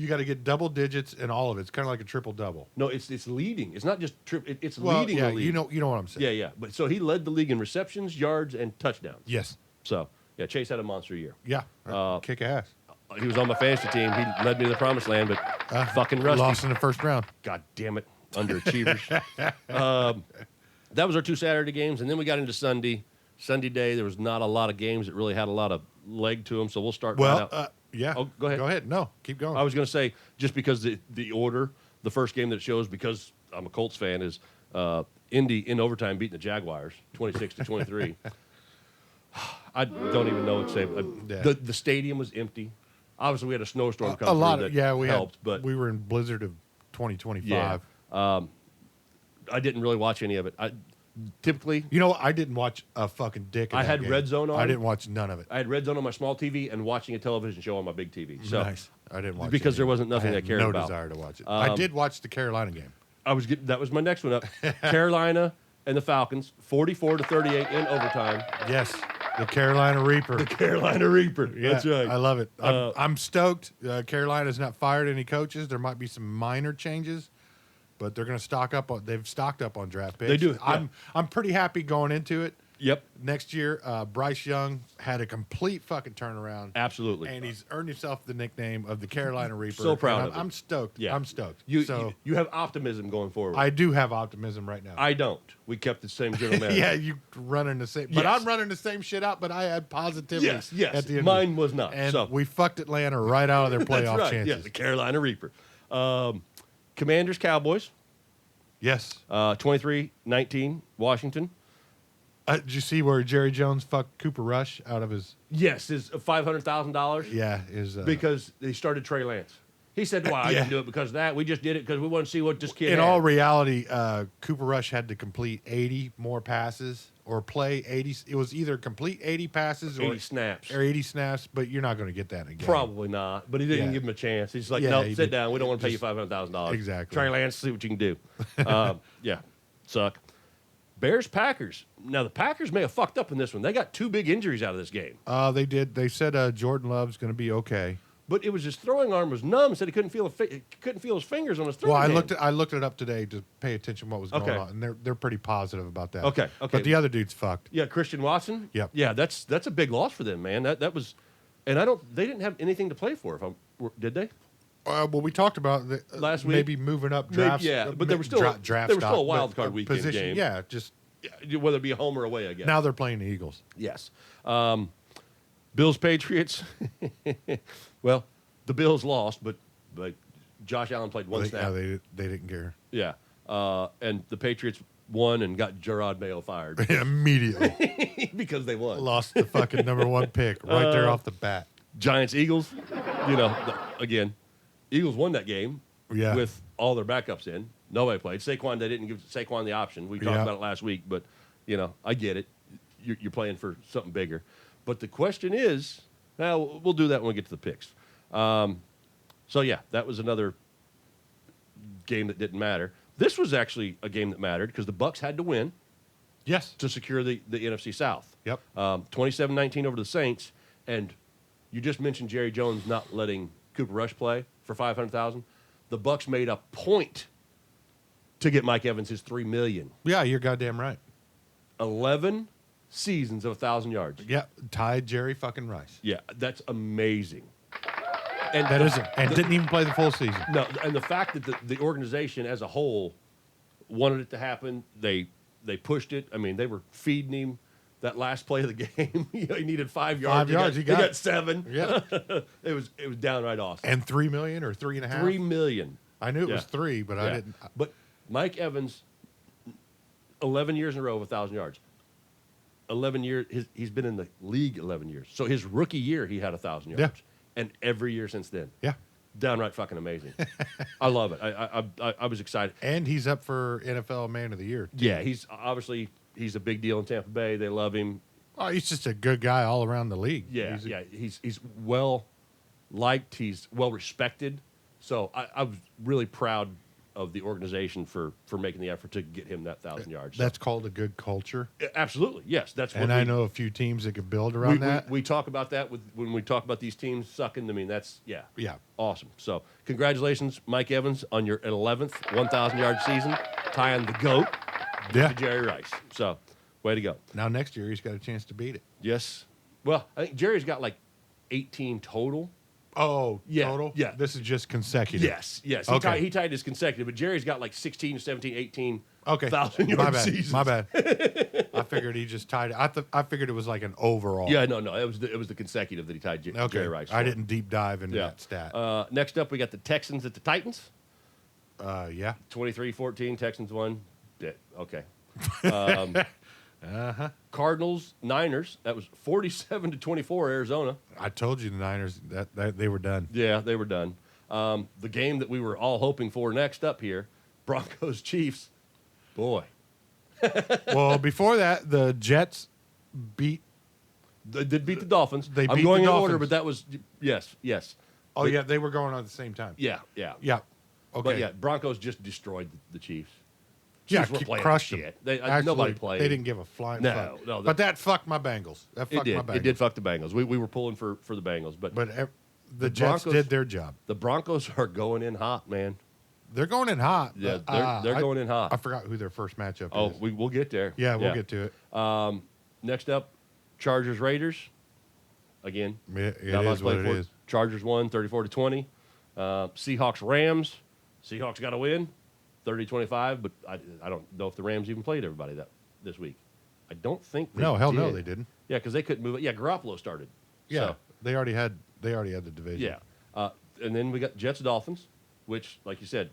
got to get double digits in all of it. It's kind of like a triple double. No, it's leading. It's not just it's Well, leading yeah, the league. you know what I'm saying. Yeah, yeah. But so he led the league in receptions, yards, and touchdowns. Yes. So yeah, Chase had a monster year. Yeah. Kick ass. He was on my fantasy team. He led me to the promised land, but fucking rusty. Lost in the first round. God damn it, underachievers. That was our 2 Saturday games, and then we got into Sunday. Sunday day, there was not a lot of games that really had a lot of leg to them, so we'll start right Well, out. yeah. Oh, go ahead. Go ahead. No, keep going. I was going to say, just because the order, the first game that it shows, because I'm a Colts fan, is Indy in overtime beating the Jaguars 26-23. I don't even know what to say. Yeah. The stadium was empty. Obviously, we had a snowstorm come a through lot that of we helped, had, but we were in blizzard of 2025. yeah, I didn't really watch any of it. Typically, You know, I didn't watch a fucking dick. In I that had game. Red Zone on. I didn't watch none of it. I had Red Zone on my small TV and watching a television show on my big TV. So Nice. I didn't watch because any there of it. wasn't nothing I I had cared no about. desire to watch it. I did watch the Carolina game. that was my next one up. Carolina and the Falcons, 44-38 in overtime. Yes, the Carolina Reaper. Carolina Reaper. Yeah, That's right. I love it. I'm stoked. Carolina's not fired any coaches. There might be some minor changes, but they're going to stock up on. They've stocked up on draft picks. They do, yeah. I'm pretty happy going into it. Yep, Next year, Bryce Young had a complete fucking turnaround, absolutely. and he's earned himself the nickname of the Carolina Reaper. So proud And of him. I'm stoked. Yeah. I'm stoked. You so have optimism going forward. I do have optimism right now. I don't. We kept the same general manager. Yeah, you running the same, but Yes. I'm running the same shit out. But I had positivity. Yes, yes. At the end Mine was not. and so we fucked Atlanta right out of their playoff that's right. chances. Yeah, the Carolina Reaper. Commanders, Cowboys, Yes. 23-19, Washington. Did you see where Jerry Jones fucked Cooper Rush out of his? Yes, is $500,000. Yeah, his. Because they started Trey Lance. He said, "Well, I Yeah. didn't do it because of that. We just did it because we want to see what this kid." in had." all reality, Cooper Rush had to complete 80 more passes or play 80. It was either complete 80 passes 80 snaps. or 80 snaps, but you're not going to get that again. Probably not, but he didn't Yeah. give him a chance. He's like, Yeah, "No, he sit did. down. We don't want to pay you Just- $500,000." Exactly. Trey Lance, see what you can do. Yeah, suck. Bears, Packers. Now the Packers may have fucked up in this one. They got 2 big injuries out of this game. They did. They said Jordan Love's going to be okay. but it was his throwing arm was numb. Said he couldn't feel his fingers on his throwing. Well, game. I looked it up today to pay attention to what was going Okay. on, and they're pretty positive about that. Okay. But the other dude's fucked. Yeah, Christian Watson. Yep. Yeah, that's a big loss for them, man. That was, and they didn't have anything to play for. Did they? Well, we talked about Last week? maybe moving up drafts. yeah, but there was still draft there was still a stock, wild but card weekend position. game. Yeah, just Yeah, whether it be home or away, I guess. now they're playing the Eagles. Yes. Bills Patriots. Well, the Bills lost, but Josh Allen played one snap. They didn't care Yeah. And the Patriots won and got Gerard Mayo fired immediately. because they won. Lost the fucking number one pick right there off the bat. Giants Eagles. Again, Eagles won that game Yeah. with all their backups in. Nobody played. Saquon, they didn't give Saquon the option. We talked Yeah. about it last week, but I get it. You're playing for something bigger. But the question is, now we'll do that when we get to the picks. So yeah, that was another game that didn't matter. This was actually a game that mattered because the Bucs had to win Yes. to secure the NFC South. Yep. 27-19 over the Saints, and you just mentioned Jerry Jones not letting Cooper Rush play for $500,000. The Bucs made a point to get Mike Evans his $3 million. Yeah, you're goddamn right. 11 seasons of 1,000 yards. Yeah, tied Jerry fucking Rice. Yeah, that's amazing. And That isn't, and didn't even play the full season. No, and the fact that the organization as a whole wanted it to happen, they pushed it. I mean, they were feeding him that last play of the game. He needed 5 yards. 5 yards, He he got got it. 7. Yeah. it was downright awesome. And 3 million or 3.5. $3 million. I knew it was Yeah. 3, but I Yeah. didn't. But Mike Evans, 11 years in a row of 1,000 yards. 11 years. He's been in the league 11 years. So his rookie year, he had 1,000 yards. Yeah. And every year since then. Yeah. Downright fucking amazing. I love it. I was excited. And he's up for NFL Man of the Year. Yeah, he's a big deal in Tampa Bay. They love him. Oh, he's just a good guy all around the league. Yeah, He's a- he's well liked. He's well respected. So I was really proud of the organization for making the effort to get him that 1,000 yards. That's called a good culture. Absolutely, yes. That's what And I know a few teams that could build around that. we talk about that when we talk about these teams sucking. I mean, that's Yeah. awesome. So congratulations, Mike Evans, on your 11th 1,000 yard season, tying the GOAT Yeah. to Jerry Rice. So way to go. Now next year he's got a chance to beat it. Yes. Well, I think Jerry's got like 18 total. Oh, Yeah, total? yeah. This is just consecutive. Yes. Okay. He tied his consecutive, but Jerry's got like 16, 17, 18 Okay. 1,000 My yard bad. seasons. My bad. I figured he just tied it. I figured it was like an overall. Yeah, no. It was the consecutive that he tied Okay. Jerry Rice. I for. didn't deep dive into Yeah. that stat. Next up, we got the Texans at the Titans. Yeah. 23-14, Texans won. Yeah, okay. Cardinals, Niners. That was 47-24, Arizona. I told you the Niners that they were done. Yeah, they were done. The game that we were all hoping for next up here, Broncos, Chiefs. Boy, Well, before that, the Jets beat. they did beat the Dolphins. They I'm beat going the in order, Dolphins. but that was yes. Oh But- yeah, they were going on at the same time. Yeah. Yeah. Okay. But yeah, Broncos just destroyed the Chiefs. Yeah, Chiefs weren't playing crushed them. shit. They, Actually, nobody played. They didn't give a flying No, fuck. no, But that fucked my Bengals. That It fucked did. my Bengals. It did fuck the Bengals. We were pulling for the Bengals, but But the Jets Broncos- did their job. the Broncos are going in hot, man. They're going in hot. Yeah, but, they're going in hot. I forgot who their first matchup Oh, is. we'll get there. Yeah, we'll get to it. Next up, Chargers Raiders. Again, It not much is to what play it for. is. Chargers won 34-20. Seahawks Rams. Seahawks got to win 30-25, but I don't know if the Rams even played everybody this week. I don't think they No, hell no, did. they didn't. Yeah, because they couldn't move it. Yeah, Garoppolo started. Yeah, So, they already had the division. yeah. And then we got Jets Dolphins, which, like you said,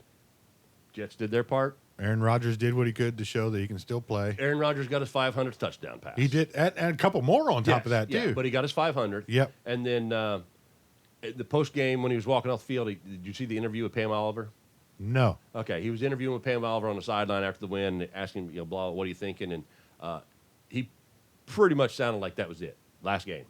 Jets did their part. Aaron Rodgers did what he could to show that he can still play. Aaron Rodgers got his 500th touchdown pass. He did, and a couple more on top of that too. Yeah, but he got his 500. Yep. And then at the post game when he was walking off the field, did you see the interview with Pam Oliver? No. Okay, he was interviewing with Pam Oliver on the sideline after the win, and asking him, blah, what are you thinking? And he pretty much sounded like that was it. Last game,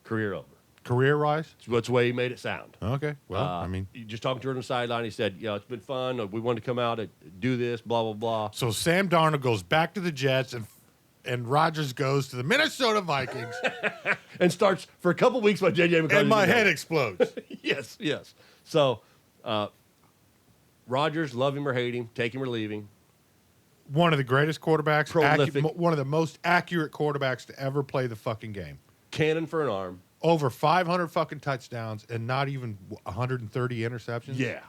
career over. Career wise? That's the way he made it sound. Okay. Well, I mean, Just talking to her on the sideline, he said, it's been fun. We wanted to come out and do this, blah, blah, blah. so Sam Darnold goes back to the Jets and Rodgers goes to the Minnesota Vikings, and starts for a couple weeks by J.J. McCarthy. and my head explodes. Yes, yes. So, Rodgers, love him or hate him, take him or leave him. One of the greatest quarterbacks, Prolific. one of the most accurate quarterbacks to ever play the fucking game. Cannon for an arm. Over 500 fucking touchdowns and not even 130 interceptions. Yeah.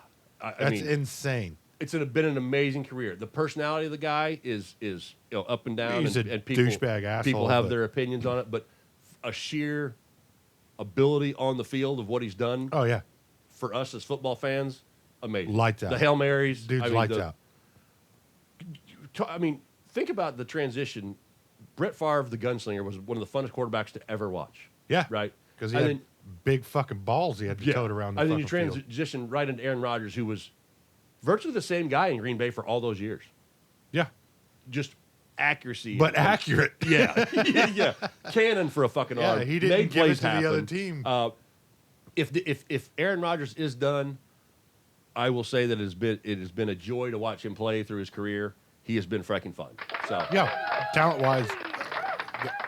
That's insane. It's been an amazing career. The personality of the guy is up and down. He's and a people, douchebag asshole, people have but- their opinions on it, but a sheer ability on the field of what he's done Oh, yeah. for us as football fans, amazing. Lights out. The Hail Marys. Dude's lights out. I mean, think about the transition. Brett Favre, the gunslinger, was one of the funnest quarterbacks to ever watch. Yeah. Right? Because he And had big fucking balls he had to tote around the and then fucking you field. transition right into Aaron Rodgers, who was virtually the same guy in Green Bay for all those years. Yeah. Just accuracy. But and- accurate. Yeah. yeah. Cannon for a fucking Yeah, arm. he didn't Made give it plays to the other happen. team. If Aaron Rodgers is done, I will say that it has been a joy to watch him play through his career. He has been freaking fun. So Yeah. Talent-wise,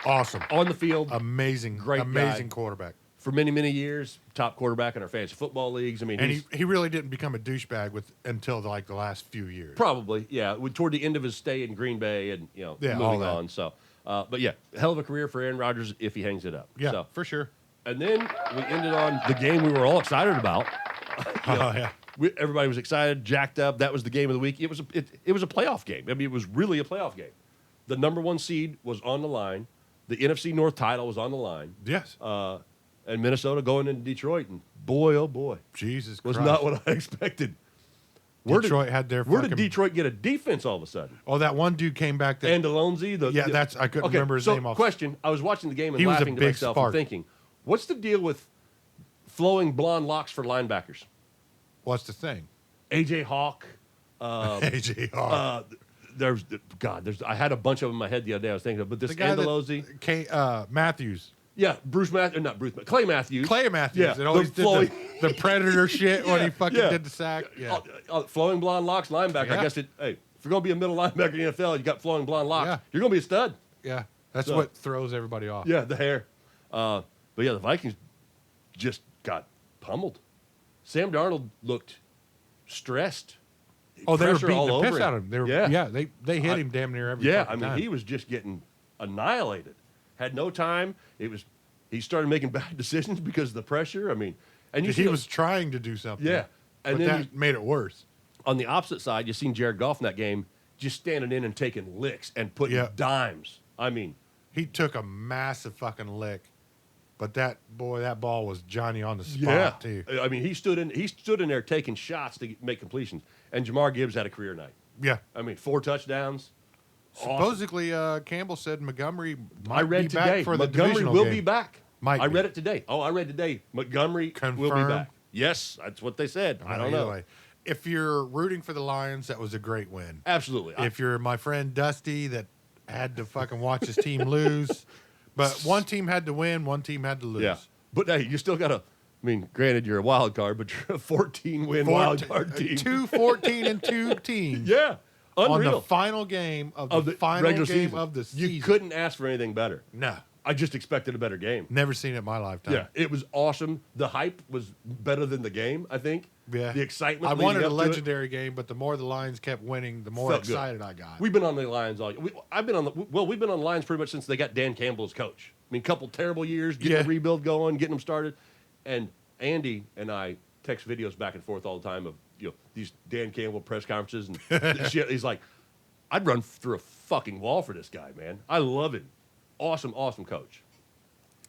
awesome. on the field, Amazing. Great amazing guy. quarterback. for many, many years, top quarterback in our fantasy football leagues. I mean, And he's he really didn't become a douchebag until like the last few years. probably, yeah, toward the end of his stay in Green Bay and, Yeah, moving all that. on. So, but yeah, hell of a career for Aaron Rodgers if he hangs it up. Yeah, So, for sure. and then we ended on the game we were all excited about. Oh, yeah. Everybody was excited, jacked up. That was the game of the week. It was a playoff game. I mean, it was really a playoff game. The number one seed was on the line. The NFC North title was on the line. Yes. And Minnesota going into Detroit, and boy, oh boy, Jesus was Christ. not what I expected. Detroit had their Where did fucking- Detroit get a defense all of a sudden? Oh, that one dude came back. That, And Alonzi, I couldn't remember his name off. Question: I was watching the game and He was a laughing to big myself spark. and thinking, what's the deal with flowing blonde locks for linebackers? What's the thing? AJ Hawk. AJ Hawk. There's I had a bunch of them in my head the other day. I was thinking of, but this the guy Andalozzi. Matthews. Yeah, Clay Matthews. Clay Matthews. Yeah, That always the flowing- did the Predator shit when he fucking yeah. did the sack. Yeah. Flowing blonde locks linebacker. Yeah. I guess if you're going to be a middle linebacker in the NFL, you got flowing blonde locks. Yeah. You're going to be a stud. Yeah. That's So- what throws everybody off. Yeah, the hair. But yeah, the Vikings just got pummeled. Sam Darnold looked stressed. Oh, they were Pressure beating all the over piss out of him. They were, Yeah. they hit him damn near every Yeah, fucking I mean, time. he was just getting annihilated. Had no time. He started making bad decisions because of the pressure. I mean, and you He see was trying to do something. Yeah. And But then that made it worse. on the opposite side, you seen Jared Goff in that game just standing in and taking licks and putting Yeah. dimes. I mean, He took a massive fucking lick. But that ball was Johnny on the spot yeah. too. I mean, he stood in there taking shots to make completions. And Jamar Gibbs had a career night. Yeah. I mean, 4 touchdowns. Awesome. Supposedly, Campbell said Montgomery might I read be today back for the Montgomery divisional will game. be back. Might I be. read it today. Oh, I read today. Montgomery will be Confirmed? back. Yes, that's what they said. I don't Either know. way. If you're rooting for the Lions, that was a great win. Absolutely. If you're my friend Dusty that had to fucking watch his team lose, but one team had to win, one team had to lose. yeah. But hey, you still got to. I mean, granted, you're a wild card, but you're a 14-win wild card team. 2-14-2 teams. Yeah. Unreal. On the final game of the final regular game season. of the season. You couldn't ask for anything better. No. I just expected a better game. Never seen it in my lifetime. Yeah, it was awesome. The hype was better than the game, I think. Yeah. The excitement. I leading wanted a up to it legendary game, but the more the Lions kept winning, the more felt good. excited I got. We've been on the Lions all. We've been on the Lions pretty much since they got Dan Campbell as coach. I mean, couple terrible years getting Yeah. the rebuild going, getting them started, and Andy and I text videos back and forth all the time of these Dan Campbell press conferences and this shit. He's like, I'd run through a fucking wall for this guy, man. I love him. Awesome, awesome coach.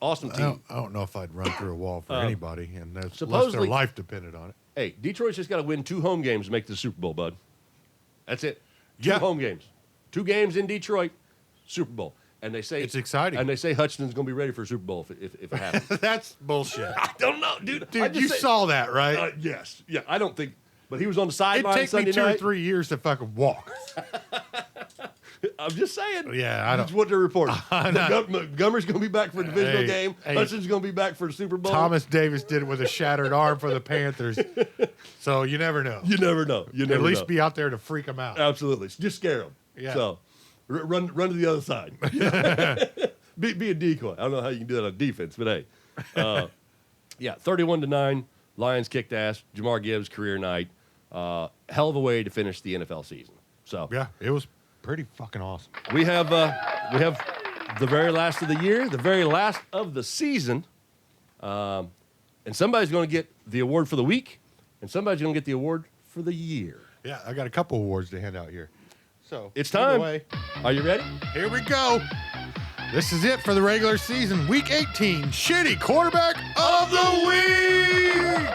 Awesome team. I don't know if I'd run through a wall for anybody, and unless their supposedly- life depended on it. Hey, Detroit's just got to win 2 home games to make the Super Bowl, bud. That's it. 2 Yeah. home games. 2 games in Detroit, Super Bowl. And they say It's exciting. And they say Hutchinson's going to be ready for a Super Bowl if it happens. That's bullshit. I don't know, dude. I Dude, just you say- saw that, right? Yes. Yeah, I don't think. But he was on the It'd sideline take me Sunday 2 night. or 3 years to fucking walk. I'm just saying. Yeah, I That's don't. what they're reporting. Montgomery's going to be back for a divisional Hey, game. hey. Hutson's going to be back for the Super Bowl. Thomas Davis did it with a shattered arm for the Panthers, so you never know. You never know. You never At least know. be out there to freak them out. Absolutely. Just scare them. Yeah. So, Run to the other side. be a decoy. I don't know how you can do that on defense, but hey. 31-9. Lions kicked ass. Jamar Gibbs, career night. Hell of a way to finish the NFL season. So Yeah, it was pretty fucking awesome. we have the very last of the year, the very last of the season, and somebody's going to get the award for the week, and somebody's going to get the award for the year. Yeah, I got a couple awards to hand out here. So It's either time. way, Are you ready? here we go. This is it for the regular season, Week 18, Shitty Quarterback of the Week,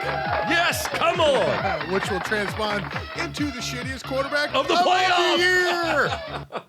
Yes, come on. which will transpond into the shittiest quarterback Of the playoffs. year.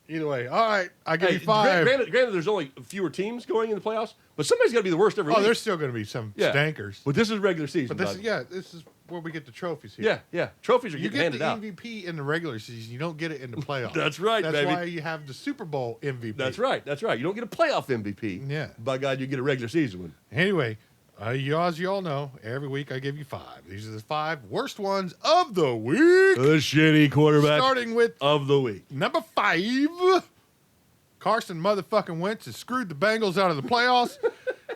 Either way, all right, I give Hey, you 5. granted, there's only fewer teams going in the playoffs, but somebody's got to be the worst every Oh, week. there's still going to be some stankers. But this is regular season. But this bud. this is where we get the trophies here. Yeah. Trophies are You getting get the handed out. MVP in the regular season. You don't get it in the playoffs. That's right, That's baby. why you have the Super Bowl MVP. That's right. You don't get a playoff MVP. Yeah. By God, you get a regular season one. Anyway, as you all know, every week I give you 5. These are the 5 worst ones of the week. The shitty quarterback Starting with of the week. number 5. Carson motherfucking Wentz has screwed the Bengals out of the playoffs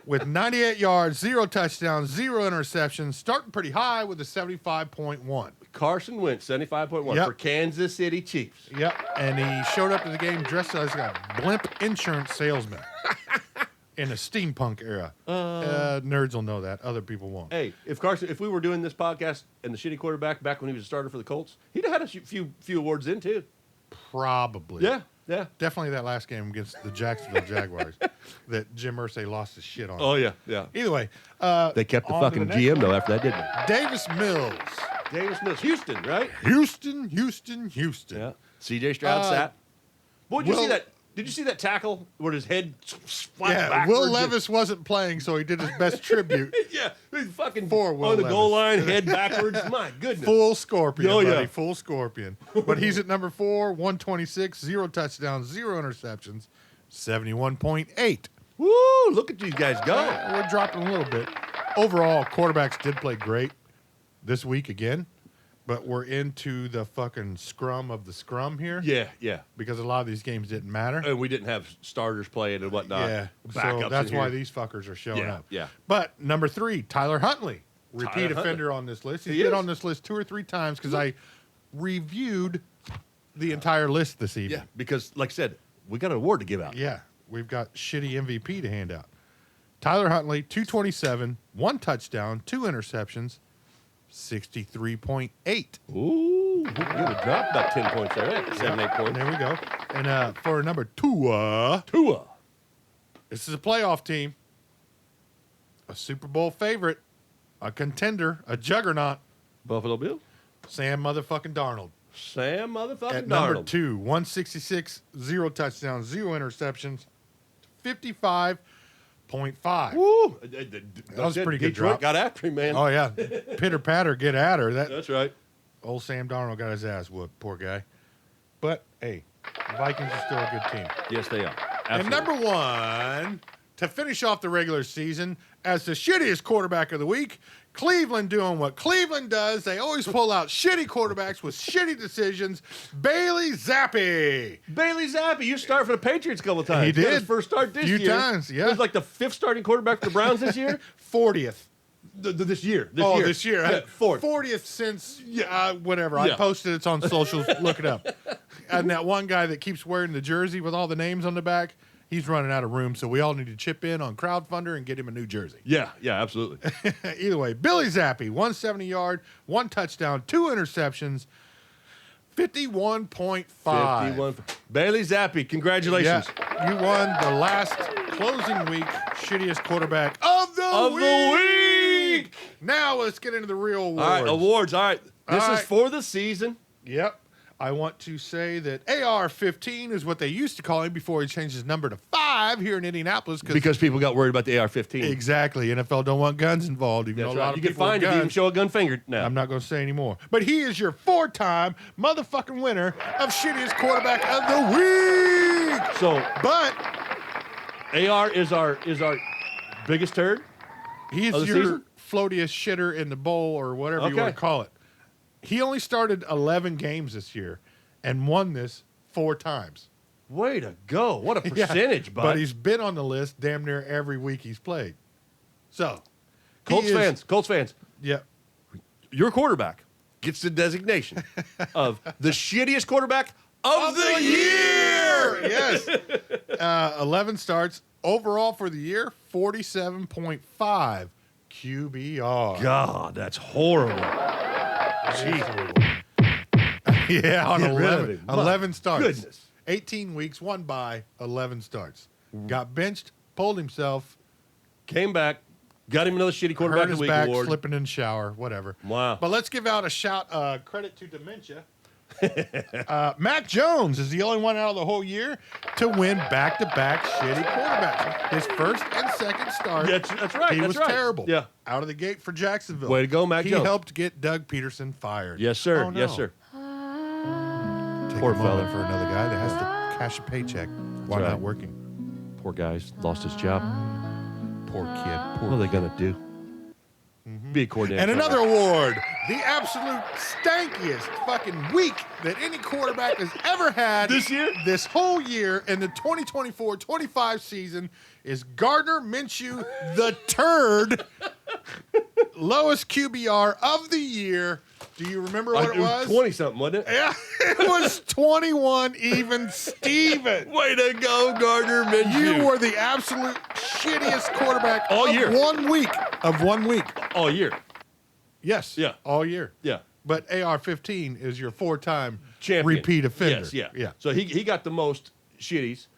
with 98 yards, 0 touchdowns, 0 interceptions, starting pretty high with a 75.1. Carson Wentz, 75.1 Yep. for Kansas City Chiefs. Yep, and he showed up to the game dressed as a blimp insurance salesman in a steampunk era. Nerds will know that. Other people won't. Hey, if we were doing this podcast and the shitty quarterback back when he was a starter for the Colts, he'd have had a few awards in too. Probably. Yeah. Definitely that last game against the Jacksonville Jaguars that Jim Irsay lost his shit on. Oh yeah. Either way, They kept the on to fucking the next GM one. though after that, didn't Davis Mills. they? Davis Mills, Houston, right? Houston. Yeah. C.J. Stroud sat. Boy, did you see Will- that? Did you see that tackle where his head flat Yeah, backwards? Will Levis wasn't playing, so he did his best tribute. Yeah, he's fucking For Will on the goal line, Levis. head backwards. My goodness. Full scorpion, Oh, yeah. buddy. Full scorpion. But he's at number 4, 126, 0 touchdowns, 0 interceptions, 71.8. Woo! Look at these guys go. We're dropping a little bit. Overall, quarterbacks did play great this week again, but we're into the fucking scrum of the scrum here. Yeah. Because a lot of these games didn't matter. And we didn't have starters playing and whatnot. Yeah, Backups so that's in why here. these fuckers are showing Yeah, up. yeah. But number 3, Tyler Huntley, repeat Tyler Huntley. offender on this list. He's He been is. on this list 2 or 3 times because I reviewed the entire list this evening. Yeah, because like I said, we got an award to give out. Yeah, we've got shitty MVP to hand out. Tyler Huntley, 227, 1 touchdown, 2 interceptions, 63.8. Ooh, you would have dropped about 10 points there. Right? 7, 8 points. There we go. And for number 2, Tua. this is a playoff team, a Super Bowl favorite, a contender, a juggernaut, Buffalo Bill. Sam motherfucking Darnold. Sam motherfucking At number Darnold. 2, 166, 0 touchdowns, 0 interceptions, 55.5. Woo! That was a pretty good Detroit drop. got after him, man. Oh, yeah. Pitter patter, get at her. That That's right. old Sam Darnold got his ass whooped, poor guy. But, hey, the Vikings are still a good team. Yes, they are. And Absolutely. number 1, to finish off the regular season as the shittiest quarterback of the week, Cleveland doing what Cleveland does. They always pull out shitty quarterbacks with shitty decisions. Bailey Zappi. Bailey Zappi, you started for the Patriots a couple of times. He got did. his first start this Few year. times, yeah. He was like the 5th starting quarterback for the Browns this year. 40th. This year. This year. Yeah, 4th. 40th since, whatever. I Yeah. posted it's on socials. Look it up. And that one guy that keeps wearing the jersey with all the names on the back, he's running out of room. So we all need to chip in on Crowdfunder and get him a new jersey. Yeah, absolutely. Either way, Billy Zappi, 170 yard, 1 touchdown, 2 interceptions, 51.5. 51. Bailey Zappi, congratulations. Yeah, you won the last closing week shittiest quarterback of the Of week. the week. Now let's get into the real awards. All right, awards. All right. This All is right. for the season. Yep. I want to say that AR-15 is what they used to call him before he changed his number to 5 here in Indianapolis. Because people got worried about the AR-15. Exactly. NFL don't want guns involved. Even That's though a lot right. of You get people with fined if you even guns. show a gun finger now. I'm not going to say anymore. But he is your 4-time motherfucking winner of shittiest quarterback of the week. So But AR is our biggest turd. he's Of the your season? floatiest shitter in the bowl or whatever you Okay. want to call it. He only started 11 games this year and won this 4 times. Way to go. What a Yeah, percentage, bud. But he's been on the list damn near every week he's played. So, Colts fans, Yeah. your quarterback gets the designation of the shittiest quarterback of the year. Yes. 11 starts overall for the year, 47.5 QBR. God, that's horrible. Yeah, on Get rid of 11, him. 11 starts. Goodness. 18 weeks, 1 bye, 11 starts. Got benched, pulled himself, Came back, got him another shitty quarterback hurt of his the week back, award. slipping in the shower, whatever. Wow. But let's give out a credit to dementia. Mac Jones is the only one out of the whole year to win back-to-back shitty quarterbacks. His first and second start, Yeah, that's right. he that's was right. terrible. Yeah. Out of the gate for Jacksonville. Way to go, Mac he Jones. helped get Doug Peterson fired. Yes, sir. Oh, no. Yes, sir. Take Poor a moment fella. for another guy that has to cash a paycheck while right. not working. Poor guy's lost his job. Poor kid. What are they going to do? Be a coordinator. And another award, the absolute stankiest fucking week that any quarterback has ever had This year? This whole year in the 2024-25 season is Gardner Minshew the turd. Lowest QBR of the year. Do you remember what it was? 20-something, wasn't it? Yeah, it was 21 even Steven. Way to go, Gardner Minshew. You were the absolute shittiest quarterback All of year. 1 week. Of 1 week. All year. Yes. Yeah. All year. Yeah. But AR-15 is your 4-time Champion. repeat offender. Yes, yeah. Yeah. So he got the most shitties.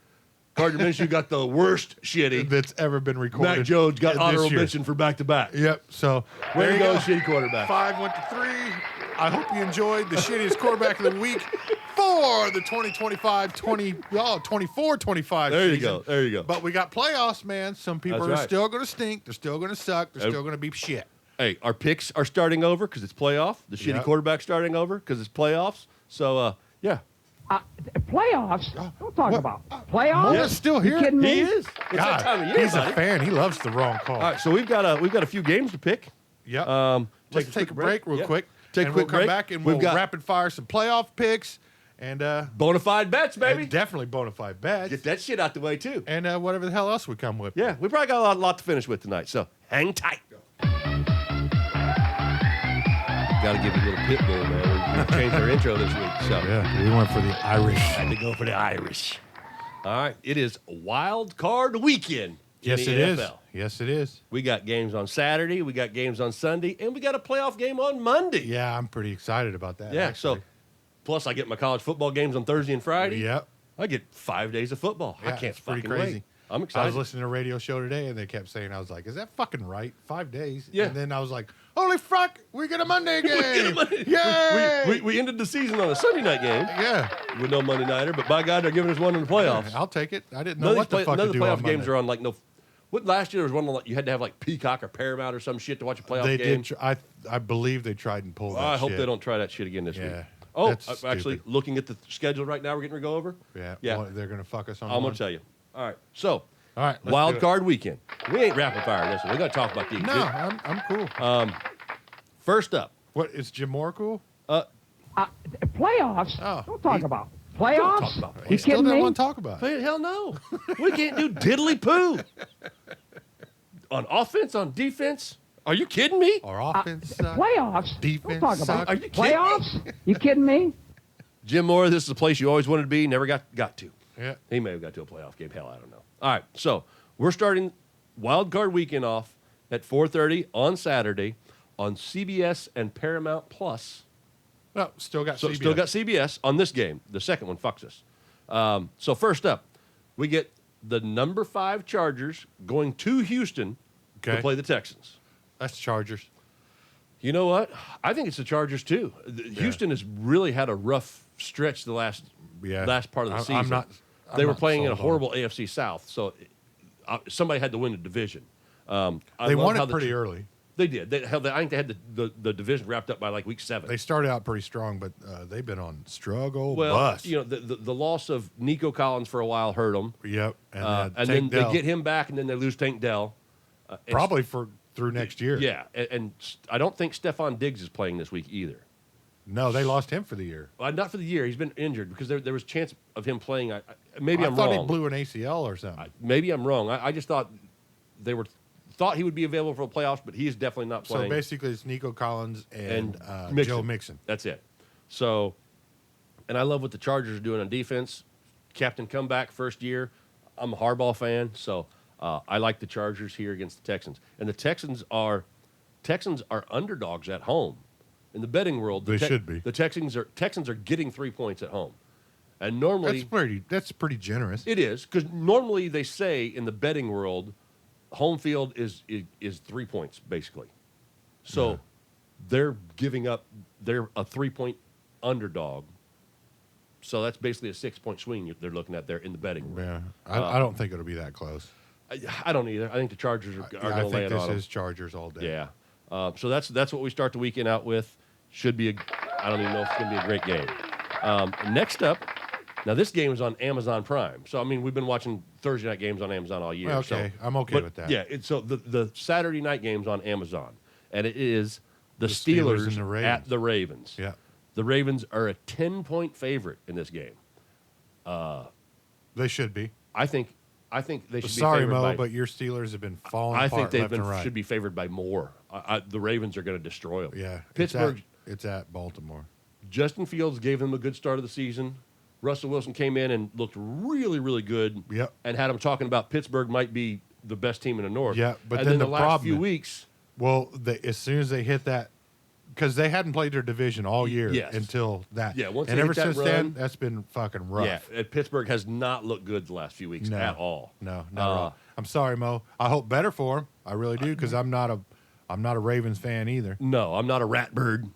Gardner Minshew got the worst shitty. That's ever been recorded. Mac Jones got this honorable year. mention for back-to-back. Yep. So Way there to you go, go. shitty quarterback. 5 went to 3. I hope you enjoyed the shittiest quarterback of the week for the 24-25 There you season. go. There you go. But we got playoffs, man. Some people That's are right. still going to stink. They're still going to suck. They're still going to be shit. Hey, our picks are starting over because it's playoff. The shitty Yep. quarterback starting over because it's playoffs. So, yeah. Playoffs? Don't talk about playoffs. Mona's still here. You kidding me? He is. It's that time of year, he's buddy. a fan. He loves the wrong call. All right, so we've got a few games to pick. Yep. quick Let's take a break real Yeah. quick. Take a and quick we'll come break. back and We've we'll got- rapid fire some playoff picks and Bona fide bets, baby. definitely bona fide bets. Get that shit out the way, too. And whatever the hell else we come with. Yeah, we probably got a lot to finish with tonight, so hang tight. Got to give you a little pit bull, man. We changed our intro this week, so Yeah, we went for the Irish. had to go for the Irish. All right, it is Wild Card Weekend. in Yes, the it is. NFL. Yes, it is. We got games on Saturday, we got games on Sunday, and we got a playoff game on Monday. Yeah, I'm pretty excited about that. Yeah, so actually. plus I get my college football games on Thursday and Friday. Yep. I get 5 days of football. I Yeah, can't it's pretty fucking crazy. wait. I'm I excited. was listening to a radio show today, and they kept saying, I was like, is that fucking right? 5 days? Yeah. And then I was like, holy fuck, we get a Monday game. get a Monday- Yay! we ended the season on a Sunday night game yeah. with no Monday nighter, but by God, they're giving us one in the playoffs. I'll take it. I didn't know None what of the these fuck none to of the do on playoff games Monday. are on like no. What last year there was one on, like, you had to have like Peacock or Paramount or some shit to watch a playoff They game. did. I believe they tried and pulled that I hope shit. they don't try that shit again this week. Yeah. Oh, That's actually, stupid. looking at the schedule right now, we're getting ready to go over. Yeah. Yeah. Well, they're going to fuck us on I'm one. going to tell you. All right. So, All right. let's do Wild it. Card Weekend. We ain't rapid fire this one. We got to talk about these. No, I'm cool. First up. What, is Jim Moore cool? Playoffs? Oh, Don't talk about playoffs. talk about You He still kidding doesn't me? want to talk about it. Hey, hell no. We can't do diddly poo. On offense, on defense. Are you kidding me? Our offense sucks. Playoffs? Defense Don't talk about sucks. Are you kidding me? playoffs. You kidding me? Jim Moore, this is a place you always wanted to be, never got to. Yeah. He may have got to a playoff game. Hell, I don't know. All right, so we're starting Wild Card Weekend off at 4:30 on Saturday on CBS and Paramount Plus. No, still got So CBS. still got CBS on this game. The second one fucks us. So first up, we get the number 5 Chargers going to Houston to Okay. play the Texans. That's Chargers. You know what? I think it's the Chargers too. Houston has really had a rough stretch the last Yeah. part of the I'm season. not- They I'm were not playing in a sold on horrible AFC South, so somebody had to win the division. I They love won how it pretty early. They did. I think they had the division wrapped up by like week 7. They started out pretty strong, but they've been on struggle well, bus. you know, the loss of Nico Collins for a while hurt them, Yep. and then Tank Dell, they get him back, and then they lose Tank Dell. And probably through next year. yeah, and I don't think Stephon Diggs is playing this week either. No, they lost him for the year. Not for the year. He's been injured because there was a chance of him playing. maybe I I'm thought wrong. he blew an ACL or something. Maybe I'm wrong. I just thought thought he would be available for the playoffs, but he is definitely not So playing. basically, it's Nico Collins and Joe Mixon. That's it. So, and I love what the Chargers are doing on defense. Captain comeback first year. I'm a Harbaugh fan, so I like the Chargers here against the Texans. And the Texans are underdogs at home. In the betting world, They should be. The Texans are getting 3 points at home. And normally That's pretty generous. it is, because normally they say in the betting world, home field is 3 points basically. So they're giving up. They're a 3-point underdog. So that's basically a 6-point swing they're looking at there in the betting world. Yeah, I don't think it'll be that close. I don't either. I think the Chargers are I going to lay think it this on them. is Chargers all day. Yeah. So that's what we start the weekend out with. Should be I don't even know if it's going to be a great game. Next up, now this game is on Amazon Prime. So I mean, we've been watching Thursday night games on Amazon all year. Well, okay, so, I'm okay but, with that. Yeah. So the Saturday night game's on Amazon, and it is the Steelers Steelers and the Ravens. at the Ravens. Yeah. The Ravens are a 10-point favorite in this game. They should be. I think they should Sorry, be favored Mo, by, but your Steelers have been falling I apart think they left and right. should be favored by more. The Ravens are going to destroy them. Yeah, Pittsburgh. It's at Baltimore. Justin Fields gave them a good start of the season. Russell Wilson came in and looked really, really good. Yep. And had them talking about Pittsburgh might be the best team in the North. Yeah, but and then the the last problem- few weeks, Well, as soon as they hit that, because they hadn't played their division all year Yes. until that. Yeah, once and they ever hit that since then, run- that's been fucking rough. yeah, and Pittsburgh has not looked good the last few weeks No, at all. No, not at all. I'm sorry, Mo. I hope better for them. I really do, because I'm not a Ravens fan either. No, I'm not a Ratbird,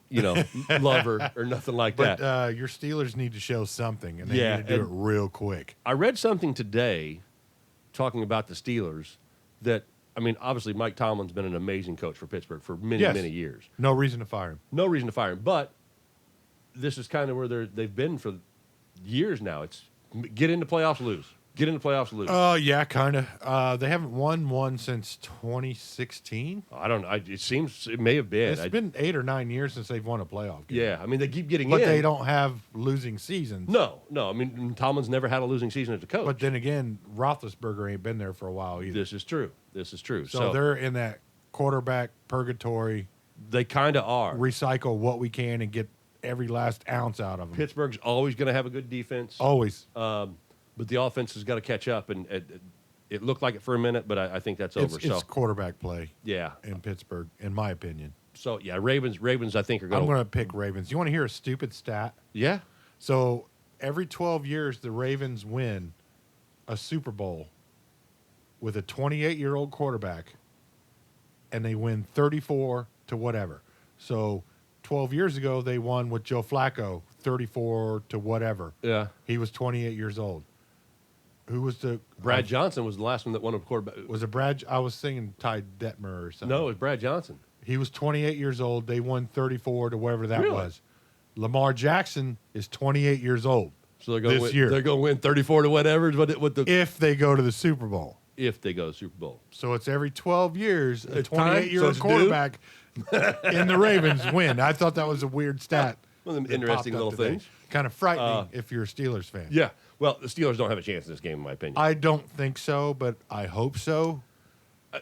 lover or nothing like But that. your Steelers need to show something, and they Yeah, need to do it and- real quick. I read something today talking about the Steelers that, I mean, obviously Mike Tomlin's been an amazing coach for Pittsburgh for many, Yes. many years. No reason to fire him. No reason to fire him, but this is kind of where they've been for years now. It's get into playoffs, lose. Get into playoffs, lose. Yeah, kind of. They haven't won one since 2016. I don't know. It may have been. It's been 8 or 9 years since they've won a playoff game. Yeah, I mean, they keep getting But in. they don't have losing seasons. No. I mean, Tomlin's never had a losing season as a coach. But then again, Roethlisberger ain't been there for a while either. This is true. So they're in that quarterback purgatory, they kind of are. recycle what we can and get every last ounce out of them. Pittsburgh's always going to have a good defense. Always. But the offense has got to catch up, and it looked like it for a minute, but I think that's over. It's quarterback play yeah. in Pittsburgh, in my opinion. So yeah, Ravens. I think are going. I'm going to pick Ravens. You want to hear a stupid stat? Yeah. So every 12 years, the Ravens win a Super Bowl with a 28-year-old quarterback, and they win 34 to whatever. So 12 years ago, they won with Joe Flacco, 34 to whatever. Yeah. He was 28 years old. Who was the Brad Johnson was the last one that won a quarterback. Was it Brad? I was thinking Ty Detmer or something. No, it was Brad Johnson. He was 28 years old. They won 34 to whatever that Really? was. Lamar Jackson is 28 years old. So they're going This year. They're going to win 34 to whatever. Is what the If they go to the Super Bowl. if they go to the Super Bowl. So it's every 12 years, a It's time, 28-year-old so it's due? quarterback in the Ravens win. I thought that was a weird stat. One of them that interesting popped up little today. things. Kind of frightening if you're a Steelers fan. Yeah. Well, the Steelers don't have a chance in this game, in my opinion. I don't think so, but I hope so.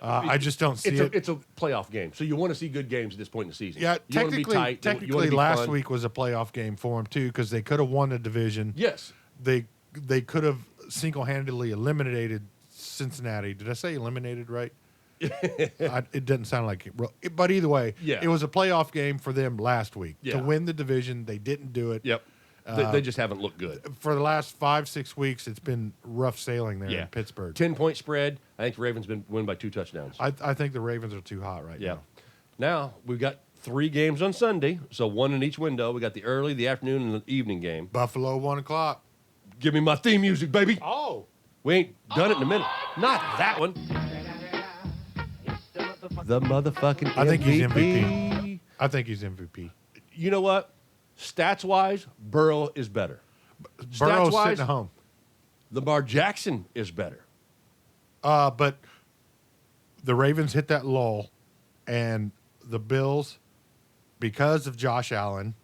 I just don't see it. It's a playoff game, so you want to see good games at this point in the season. Yeah, you want to be tight. You want technically to be last fun. week was a playoff game for them, too, because they could have won the division. Yes. They could have single-handedly eliminated Cincinnati. Did I say eliminated right? It doesn't sound like it. But either way, Yeah. it was a playoff game for them last week. Yeah. To win the division, they didn't do it. Yep. They just haven't looked good. For the last 5-6 weeks, it's been rough sailing there Yeah. in Pittsburgh. 10-point spread. I think the Ravens win by 2 touchdowns. I think the Ravens are too hot right Yeah. now. Now, we've got 3 games on Sunday, so 1 in each window. We got the early, the afternoon, and the evening game. Buffalo, 1 o'clock. Give me my theme music, baby. Oh. We ain't done it in a minute. Not that one. The motherfucking I think he's MVP. MVP. I think he's MVP. You know what? Stats-wise, Burrow is better. Burrow's Stats-wise, sitting at home. Lamar Jackson is better. But the Ravens hit that lull, and the Bills, because of Josh Allen,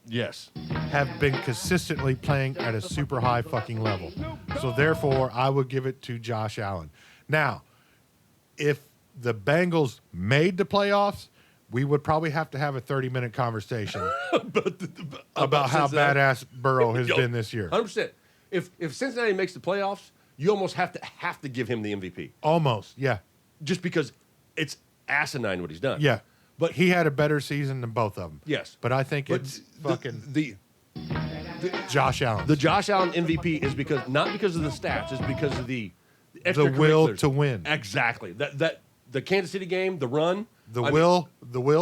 Yes. have been consistently playing at a super high fucking level. So therefore, I would give it to Josh Allen. Now, if the Bengals made the playoffs, we would probably have to have a 30-minute conversation about how badass Burrow has been this year. 100%. If Cincinnati makes the playoffs, you almost have to give him the MVP. Almost, yeah. Just because it's asinine what he's done. Yeah. But He had a better season than both of them. yes. But I think But it's fucking the Josh Allen. The Josh Allen MVP is not because of the stats, it's because of the will extracurriculars. to win. Exactly. That the Kansas City game, the run, The I mean, will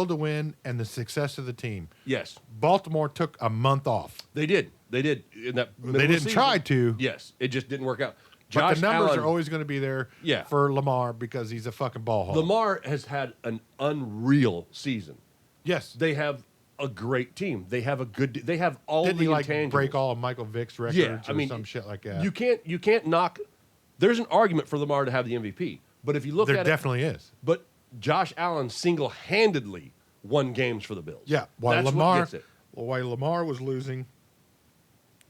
to win and the success of the team. yes, Baltimore took a month off. they did. They did in that. middle They of the didn't season. try to. Yes, it just didn't work out. But Josh the numbers Allen, are always going to be there Yeah. for Lamar because he's a fucking ball hog. Lamar has had an unreal season. Yes. They have a great team. They have a good. They have all Didn't the he like intangibles. break all of Michael Vick's records Yeah, I or mean, some shit like that? You can't knock. There's an argument for Lamar to have the MVP, but if you look There at definitely is. it, but Josh Allen single-handedly won games for the Bills. Yeah. While That's what Lamar gets it. was losing,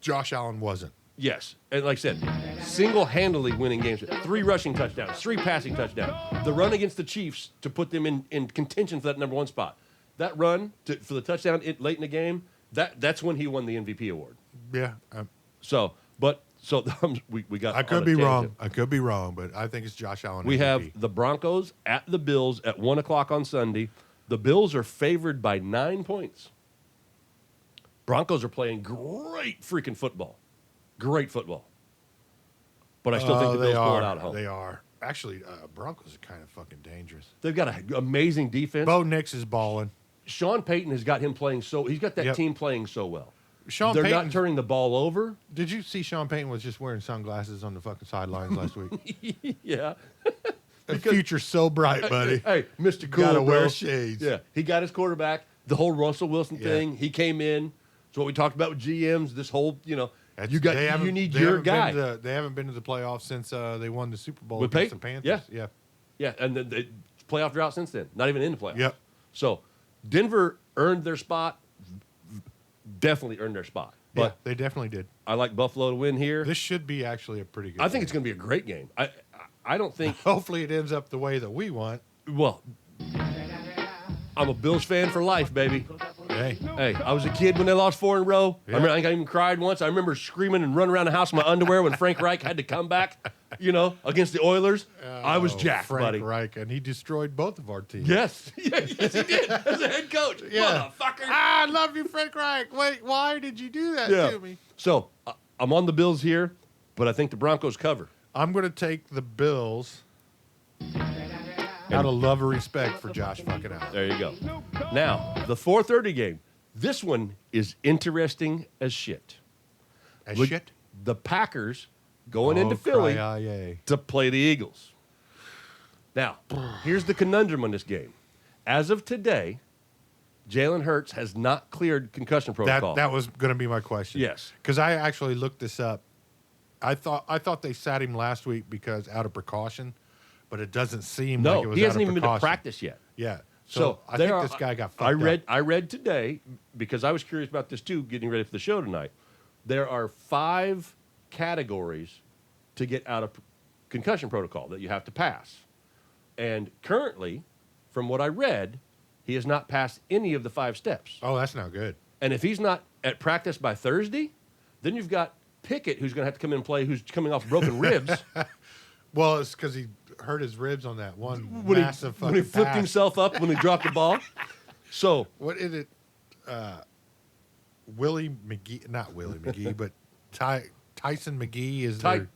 Josh Allen wasn't. Yes, and like I said, single-handedly winning games. 3 rushing touchdowns, 3 passing touchdowns. The run against the Chiefs to put them in contention for that number 1 spot. That run for the touchdown late in the game, that's when he won the MVP award. Yeah. So we got. I on could a be tangent. wrong. I could be wrong, but I think it's Josh Allen. We MVP. have the Broncos at the Bills at 1 o'clock on Sunday. The Bills are favored by 9 points. Broncos are playing great freaking football. Great football. But I still think the they Bills pull it are. out at home. They are. Actually, Broncos are kind of fucking dangerous. They've got an amazing defense. Bo Nix is balling. Sean Payton has got him playing he's got that Yep. team playing so well. Sean They're Payton. not turning the ball over. Did you see Sean Payton was just wearing sunglasses on the fucking sidelines last week? Yeah. The future's so bright, buddy. Hey, Mr. Cool, Gotta bro. wear shades. Yeah, he got his quarterback. The whole Russell Wilson Yeah. thing. He came in. It's what we talked about with GMs. This whole, That's- you they haven't- need they your haven't been guy. they haven't been to the playoffs since they won the Super Bowl With against the Peyton? Panthers. Yeah. Yeah. Yeah, and the playoff drought since then. Not even in the playoffs. Yep. So Denver earned their spot. Definitely earned their spot. Yeah, But they definitely did. I like Buffalo to win here. This should be actually a pretty good I think game. it's going to be a great game. I don't think. Hopefully it ends up the way that we want. Well, I'm a Bills fan for life, baby. Hey. Hey, I was a kid when they lost 4 in a row. Yeah. I think I even cried once. I remember screaming and running around the house in my underwear when Frank Reich had to come back, against the Oilers. I was jacked, Frank buddy. Reich, and he destroyed both of our teams. Yes. yes, he did. As a head coach. Yeah. Motherfucker. I love you, Frank Reich. Wait, why did you do that Yeah. to me? So I'm on the Bills here, but I think the Broncos cover. I'm going to take the Bills out of love and respect for Josh fucking Allen. There you go. Now, the 4:30 game. This one is interesting as shit. As Look, shit. The Packers going Oh, into Philly cry-yay. to play the Eagles. Now, here's the conundrum on this game. As of today, Jalen Hurts has not cleared concussion protocol. That was going to be my question. Yes. Because I actually looked this up. I thought they sat him last week because out of precaution, but it doesn't seem no, like it was he out hasn't of even been to precaution. practice yet. Yeah. So So I there think are- this guy got fucked I up. read today because I was curious about this too, getting ready for the show tonight. There are 5 categories to get out of concussion protocol that you have to pass, and currently, from what I read, he has not passed any of the 5 steps. Oh, that's not good. And if he's not at practice by Thursday, then you've got Pickett, who's going to have to come in and play, who's coming off broken ribs. Well, it's because he hurt his ribs on that one when massive when he fucking flipped pass. himself up when he dropped the ball. So What is it? Willie McGee, not Willie McGee, but Tyson McGee is their,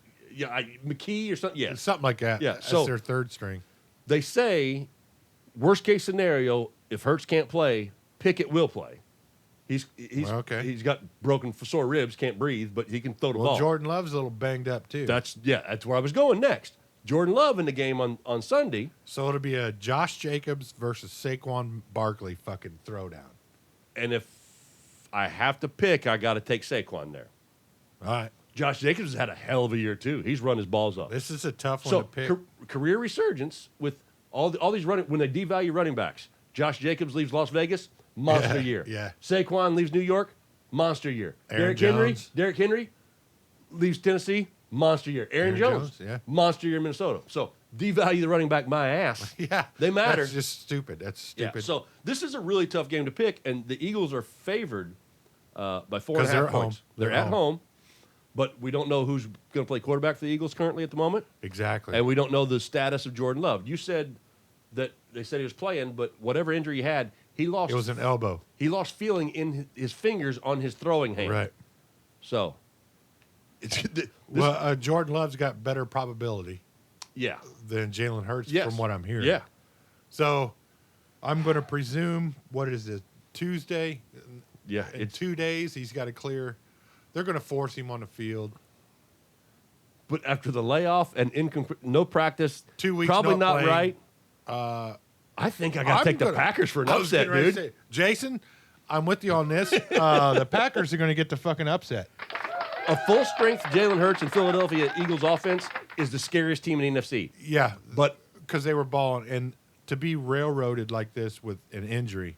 McKee or something. Yes. something like that. Yeah, That's so- their third string. They say, worst case scenario, if Hurts can't play, Pickett will play. He's Okay. He's got broken sore ribs, can't breathe, but he can throw the Well, ball. Jordan Love's a little banged up too. That's where I was going next. Jordan Love in the game on Sunday, So it'll be a Josh Jacobs versus Saquon Barkley fucking throwdown. and if I have to pick, I got to take Saquon there. All right. Josh Jacobs has had a hell of a year too. He's run his balls off. This is a tough one So to pick. career resurgence with all these running when they devalue running backs. Josh Jacobs leaves Las Vegas, monster Yeah, year. yeah. Saquon leaves New York, monster year. Aaron Jones. Derrick Henry leaves Tennessee, monster year. Aaron Jones, yeah. monster year in Minnesota. So devalue the running back my ass. Yeah. They matter. That's just stupid. That's stupid. Yeah, so this is a really tough game to pick, and the Eagles are favored by 4.5 'Cause they're points. at home. They're at home, but we don't know who's going to play quarterback for the Eagles currently at the moment, Exactly. and we don't know the status of Jordan Love. You said that they said he was playing, but whatever injury he had, he lost. It was an elbow. He lost feeling in his fingers on his throwing hand. Right. So, it's Well, Jordan Love's got better probability yeah. than Jalen Hurts Yes. from what I'm hearing. Yeah. So I'm going to presume, what is it, Tuesday? Yeah. In It's 2 days, he's got to clear. They're going to force him on the field. but after the layoff and no practice, 2 weeks probably not not playing. right. I think I got to I'm take the gonna- Packers for an I was upset, getting ready to dude. say, Jason, I'm with you on this. The Packers are going to get the fucking upset. A full strength Jalen Hurts and Philadelphia Eagles offense is the scariest team in the NFC. Yeah, But because they were balling, and to be railroaded like this with an injury,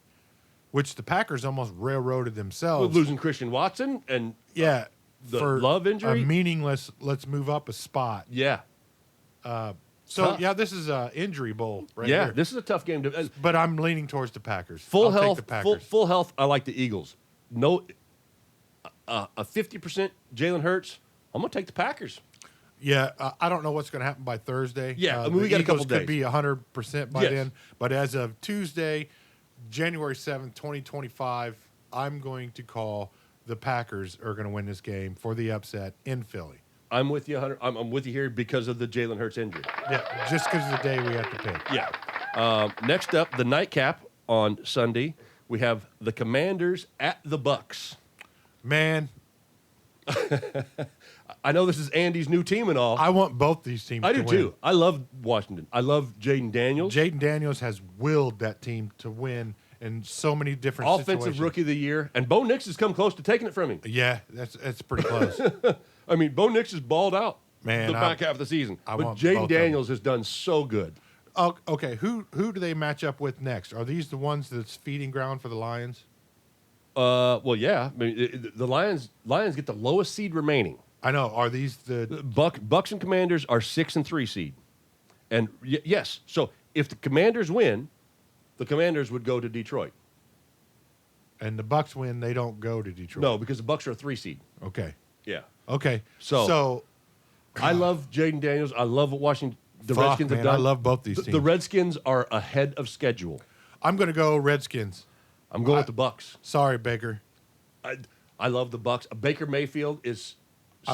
which the Packers almost railroaded themselves. with losing Christian Watson and Yeah, The for Love injury? a meaningless. Let's move up a spot. yeah, So Tough. yeah, this is a injury bowl right yeah, here. this is a tough game to. But I'm leaning towards the Packers. Full I'll health, take the Packers. full health. I like the Eagles. No, a 50% Jalen Hurts. I'm gonna take the Packers. Yeah, I don't know what's going to happen by Thursday. Yeah, I mean, the we got a Eagles couple could be 100% by Yes. then. But as of Tuesday, January 7th, 2025, I'm going to call the Packers are going to win this game for the upset in Philly. I'm with you, Hunter. I'm with you here because of the Jalen Hurts injury. Yeah, just because of the day we have to pick. Yeah. Next up, the nightcap on Sunday. We have the Commanders at the Bucks. Man, I know this is Andy's new team and all. I want both these teams I to do win. too. I love Washington. I love Jaden Daniels. Jaden Daniels has willed that team to win in so many different Offensive situations. Rookie of the Year. And Bo Nix has come close to taking it from him. Yeah, that's pretty close. I mean, Bo Nix is balled out Man, the back half of the season. I But want both Jaden of them. Daniels has done so good. Oh, okay, who do they match up with next? Are these the ones that's feeding ground for the Lions? Well, yeah. I mean, the Lions get the lowest seed remaining. I know. Are these the Bucks and Commanders are 6 and 3 seed. And yes, so if the Commanders win, the Commanders would go to Detroit. and the Bucks win? They don't go to Detroit. No, because the Bucks are a 3 seed. Okay. Yeah. Okay. So I love Jaden Daniels. I love what Washington the Fuck, Redskins man, have done. I love both these The teams. Redskins are ahead of schedule. I'm going to go Redskins. I'm going with the Bucks. Sorry, Baker. I love the Bucks. Baker Mayfield is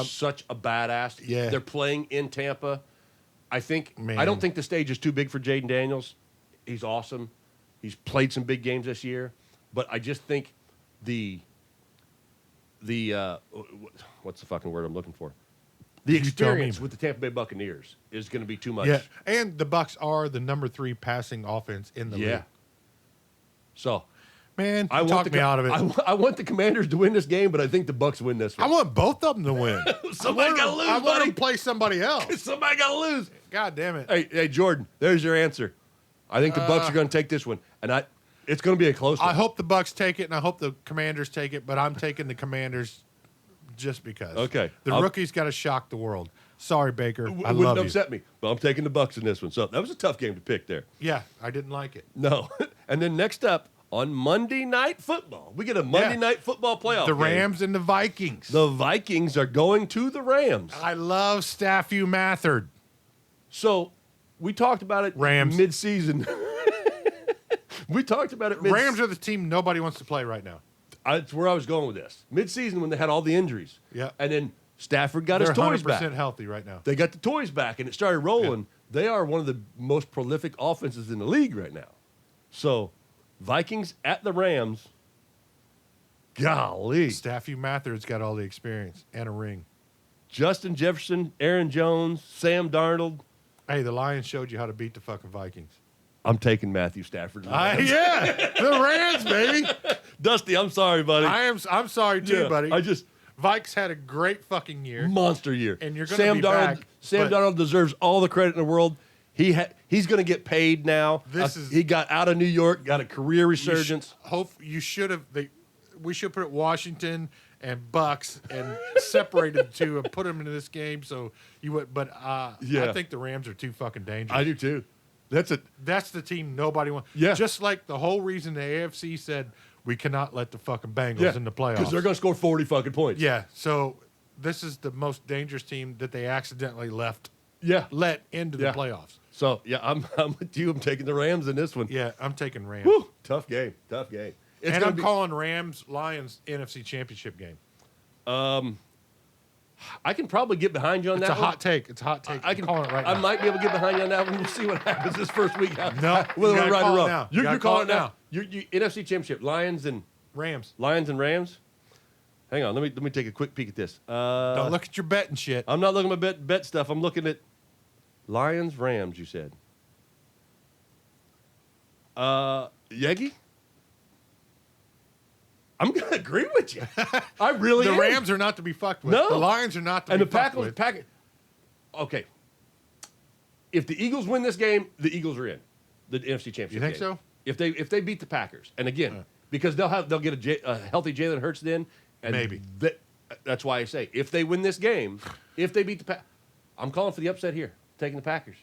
such a badass. Yeah. They're playing in Tampa. I Man. don't think the stage is too big for Jaden Daniels. He's awesome. He's played some big games this year, but I just think the what's the fucking word I'm looking for? The You tell me. experience with the Tampa Bay Buccaneers is going to be too much. Yeah, and the Bucks are the number 3 passing offense in the Yeah. league. So Man, I you talked me out of it. I want the Commanders to win this game, but I think the Bucks win this I one. want both of them to win. Somebody got to lose, I want buddy. them to play somebody else. Somebody got to lose. God damn it. Hey, Jordan, there's your answer. I think the Bucks are going to take this one, and it's going to be a close one. I hope the Bucks take it, and I hope the Commanders take it, but I'm taking the Commanders just because. Okay. The I'll- rookie's got to shock the world. Sorry, Baker. I wouldn't love you. upset me, but I'm taking the Bucks in this one. So that was a tough game to pick there. Yeah, I didn't like it. No, and then next up on Monday Night Football, we get a Monday Yeah. Night Football playoff. The game. Rams and the Vikings. The Vikings are going to the Rams. I love Staffy Mathard. So we talked about it Rams. mid-season. We talked about it. Rams are the team nobody wants to play right now. That's where I was going with this. Mid-season when they had all the injuries. Yeah. And then Stafford got They're his toys 100% back. healthy right now. They got the toys back, and it started rolling. They are one of the most prolific offenses in the league right now. So, Vikings at the Rams. Golly. Staffy Mathard's got all the experience and a ring. Justin Jefferson, Aaron Jones, Sam Darnold. Hey, the Lions showed you how to beat the fucking Vikings. I'm taking Matthew Stafford. Yeah, the Rams, baby. Dusty, I'm sorry, buddy. I'm sorry too, Yeah, buddy. I just Vikes had a great fucking year. monster year. And you're gonna Sam be Darnold. back, Sam but- Darnold deserves all the credit in the world. He's going to get paid now. This is- he got out of New York, got a career resurgence. You should have. we should put Washington and Bucks and separate the two and put them into this game. So you would, but I think the Rams are too fucking dangerous. I do too. That's the team nobody wants. Yeah. Just like the whole reason the AFC said we cannot let the fucking Bengals in the playoffs because they're going to score 40 fucking points. Yeah. So this is the most dangerous team that they accidentally let into the playoffs. So I'm with you. I'm taking the Rams in this one. Yeah, I'm taking Rams. Woo, tough game. And I'm calling Rams Lions NFC Championship game. I can probably get behind you on It's that a one. hot take. It's a hot take. I can call it right now. I might be able to get behind you on that one. We'll see what happens this first week. No, whether you we're gotta right call or it wrong. now. You're gotta calling it call now. You NFC Championship, Lions and Rams. Hang on, let me take a quick peek at this. Don't look at your betting shit. I'm not looking at bet stuff. I'm looking at Lions, Rams. You said. Yegi? I'm gonna agree with you. I really The am. Rams are not to be fucked with. No. The Lions are not to And be the fucked with. Packers. Okay. If the Eagles win this game, the Eagles are in the NFC Championship. You think game. so? If they beat the Packers, and again, because they'll get a healthy Jalen Hurts then, and Maybe. that's why I say if they win this game, if they beat the Packers, I'm calling for the upset here, taking the Packers.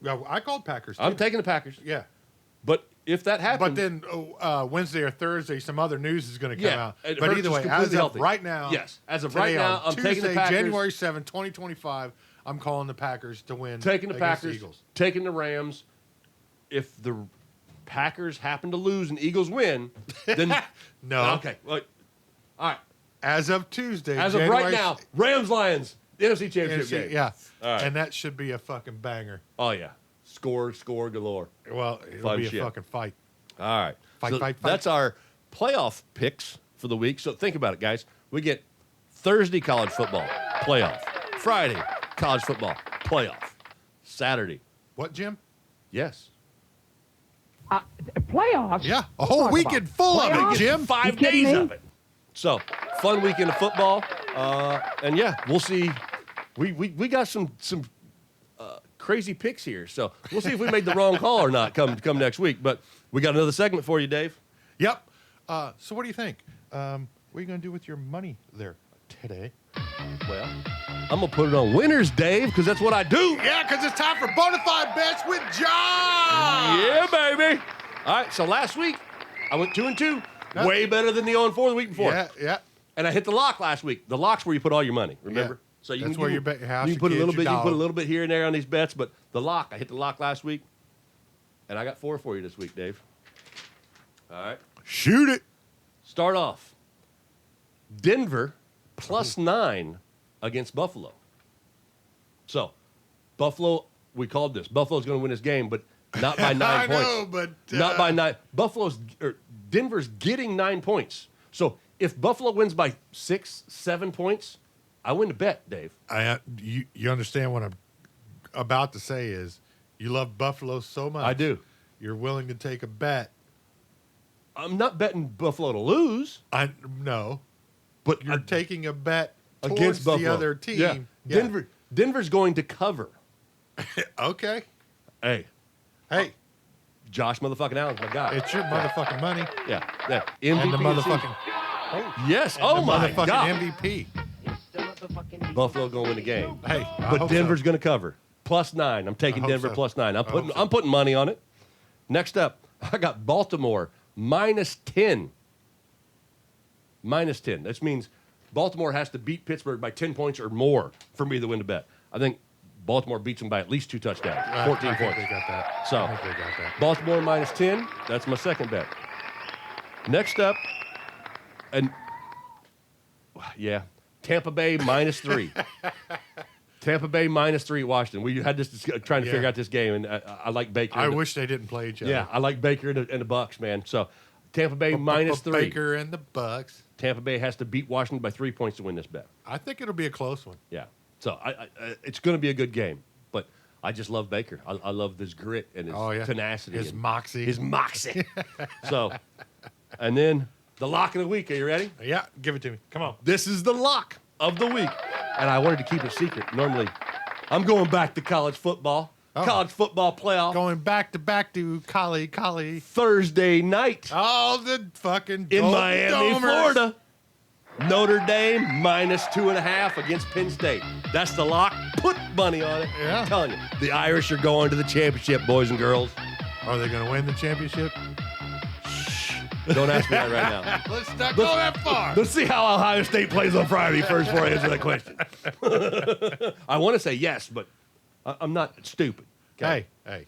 Yeah, I called Packers. Too. I'm taking the Packers. Yeah. But if that happens, But then Wednesday or Thursday, some other news is going to come out. and But Hurts either is way, completely as of healthy. right now, Yes, as of right today now, on I'm taking the Tuesday, Packers. January 7, 2025, I'm calling the Packers to win. Taking the against Packers, Eagles. taking the Rams. If the Packers happen to lose and Eagles win, then No. Okay. Well, all right. As of Tuesday, As of January right now, Rams Lions NFC Championship NFC, game. yeah. All right. And that should be a fucking banger. Oh yeah. Score galore. Well, it'll Fun be a shit. fucking fight. All right. Fight, So fight, fight. That's our playoff picks for the week. So think about it, guys. We get Thursday college football playoff, Friday college football playoff, Saturday. What, Jim? Yes. Playoffs? Yeah, a Don't whole talk weekend about full of playoffs. it, Jim. 5 You kidding days me? of it. So fun weekend of football. And yeah, we'll see. We got some crazy picks here. So we'll see if we made the wrong call or not come next week. But we got another segment for you, Dave. Yep. So what do you think? What are you going to do with your money there today? Well, I'm going to put it on winners, Dave, because that's what I do. Yeah, because it's time for Bonafide Bets with John. Yeah, baby. All right, so last week I went 2-2. Way better than the 0-4 the week before. Yeah. And I hit the lock last week. The lock's where you put all your money, remember? Yeah. So you That's can where you bet your house, You your can put a kids, little your bit. You can put a dog. little bit here and there on these bets, but the lock. I hit the lock last week, and I got 4 for you this week, Dave. All right. Shoot it. Start off. Denver +9 against Buffalo. So, Buffalo. We called this. Buffalo's going to win this game, but not by 9 I points. know, but Not by 9. Denver's getting 9 points. So if Buffalo wins by 6, 7 points, I win the bet, Dave. You understand what I'm about to say is you love Buffalo so much. I do. You're willing to take a bet. I'm not betting Buffalo to lose, I no, but you're taking a bet against towards Buffalo. the other team. Yeah. Yeah. Denver's going to cover. Okay. Hey, Hey, Josh motherfucking Allen's my guy. it's your motherfucking money Yeah. MVP and the of motherfucking Yes. and Oh the my motherfucking God. MVP. Buffalo going to win the game. Hey, I But hope Denver's so. going to cover. +9. I'm taking I hope Denver so. +9. I hope so. I'm putting money on it. Next up, I got Baltimore -10. -10. That means Baltimore has to beat Pittsburgh by 10 points or more for me to win the bet. I think Baltimore beats them by at least 2 touchdowns, 14 I think points. they got that. So- I think they got that. Baltimore -10. That's my second bet. Next up, and yeah, Tampa Bay -3. Tampa Bay -3 at Washington. We had this trying to Yeah. figure out this game, and I like Baker. I and the- wish they didn't play each other. Yeah, I like Baker and the Bucks, man. So Tampa Bay -3. Baker and the Bucks. Tampa Bay has to beat Washington by 3 points to win this bet. I think it'll be a close one. Yeah. So I it's going to be a good game, but I just love Baker. I love his grit and his tenacity, his and moxie. his moxie. So, and then the lock of the week. Are you ready? Yeah, give it to me. Come on. This is the lock of the week, and I wanted to keep it secret. Normally, I'm going back to college football. college football playoff. Going back to Collie. Thursday night Oh, the fucking in Golden Miami, Domers. Florida. Notre Dame -2.5 against Penn State. That's the lock. Put money on it. Yeah. I'm telling you. The Irish are going to the championship, boys and girls. Are they going to win the championship? Don't ask me that right now. Let's not go that far. Let's see how Ohio State plays on Friday first before I answer that question. I want to say yes, but I'm not stupid. Okay? Hey.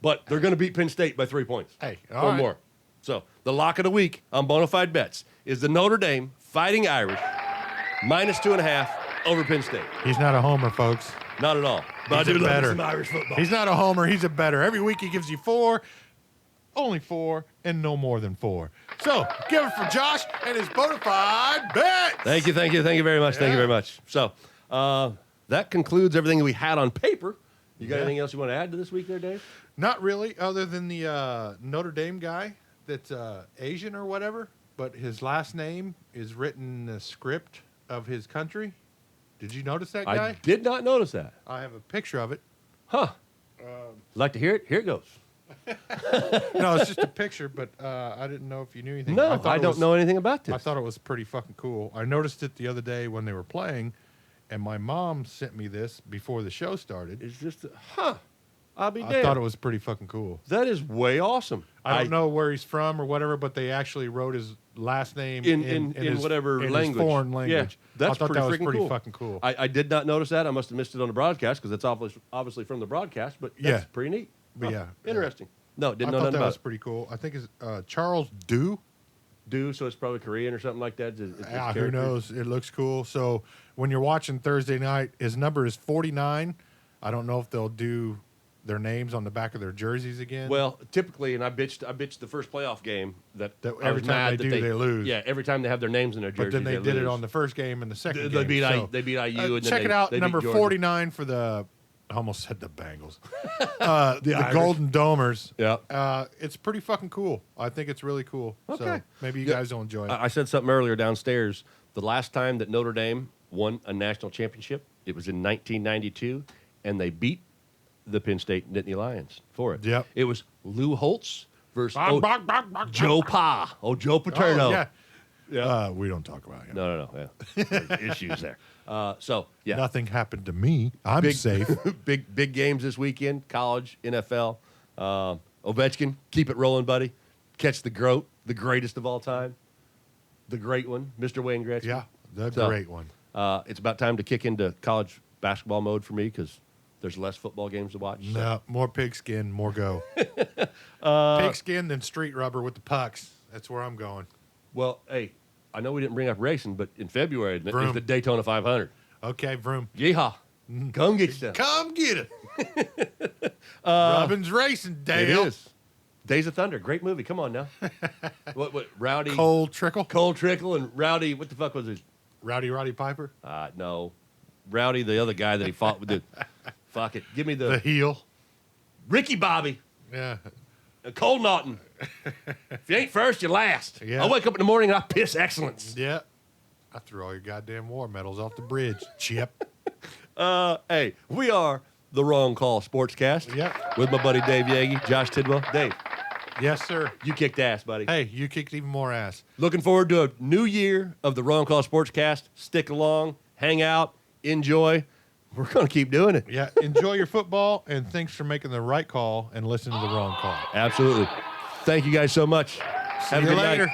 But they're going to beat Penn State by 3 points. Hey, or all right. more. So the lock of the week on Bonafide Bets is the Notre Dame Fighting Irish -2.5 over Penn State. He's not a homer, folks. Not at all. But He's I do a love better. some Irish football. He's not a homer. He's a better. Every week he gives you 4, only 4, and no more than 4. So give it for Josh and his Bonafide Bets. Thank you very much. Thank you very much. So that concludes everything we had on paper. You got anything else you want to add to this week there, Dave? Not really, other than the Notre Dame guy that's Asian or whatever, but his last name is written in the script of his country. Did you notice that guy? I did not notice that. I have a picture of it. Huh. Like to hear it? Here it goes. No, it's just a picture, but I didn't know if you knew anything. No, thought I it don't was- know anything about this. I thought it was pretty fucking cool. I noticed it the other day when they were playing, and my mom sent me this before the show started. It's just, I'll be damned. I thought it was pretty fucking cool. That is way awesome. I don't know where he's from or whatever, but they actually wrote his last name In his, whatever in language. his foreign language. Yeah, that's I thought pretty that was freaking pretty cool. fucking cool. I did not notice that. I must have missed it on the broadcast because that's obviously from the broadcast, but that's Yeah. pretty neat. But yeah. Interesting. No, I didn't know thought nothing that about was it. pretty cool. I think it's Charles Dew. So it's probably Korean or something like that. It's his Who character. knows? It looks cool. So when you're watching Thursday night, his number is 49. I don't know if they'll do their names on the back of their jerseys again. Well, typically, and I bitched the first playoff game that I was every time mad they that do, they lose. Yeah, every time they have their names in their but jerseys, then they did it lose. on the first game and the second They game. beat So, they beat IU. And then check it out. they beat Number Georgia. 49 for the. I almost said the Bengals. The Irish. Golden Domers. Yeah. It's pretty fucking cool. I think it's really cool. So Okay. maybe you Yeah. guys will enjoy it. I said something earlier downstairs. The last time that Notre Dame won a national championship, it was in 1992, and they beat the Penn State Nittany Lions for it. Yep. It was Lou Holtz versus Bog, bog, bog, bog, Joe Pa. Joe Paterno. Oh, yeah. Yeah. We don't talk about him. No. Yeah. There's issues there. So, yeah. Nothing happened to me. I'm Big- safe. big games this weekend, college, NFL. Ovechkin, keep it rolling, buddy. Catch the GOAT, the greatest of all time. The great one, Mr. Wayne Gretzky. Yeah, the So, great one. It's about time to kick into college basketball mode for me because there's less football games to watch. so- No, more pigskin, more go. Pigskin than street rubber with the pucks. That's where I'm going. Well, hey, I know we didn't bring up racing, but in February is Vroom. the Daytona 500. Okay, Vroom. Yeehaw. Come get some. Come get it. Robin's Racing, Dale. It is. Days of Thunder, great movie. Come on now. what Rowdy, Cold Trickle. Cole Trickle, and Rowdy. What the fuck was his? Roddy Piper. No, Rowdy, the other guy that he fought with. Fuck it. Give me The the heel. Ricky Bobby, Yeah. Cole Naughton. If you ain't first, you're last. Yeah. I wake up in the morning and I piss excellence. Yeah. I threw all your goddamn war medals off the bridge, Chip. Hey, we are the Wrong Call Sportscast. Yep. With my buddy Dave Yagi, Josh Tidwell. Dave, Yes, sir. you kicked ass, buddy. Hey, you kicked even more ass. Looking forward to a new year of the Wrong Call Sportscast. Stick along, hang out, enjoy. We're going to keep doing it. Yeah, enjoy your football, and thanks for making the right call and listening to the wrong call. Absolutely. Thank you guys so much. See you later.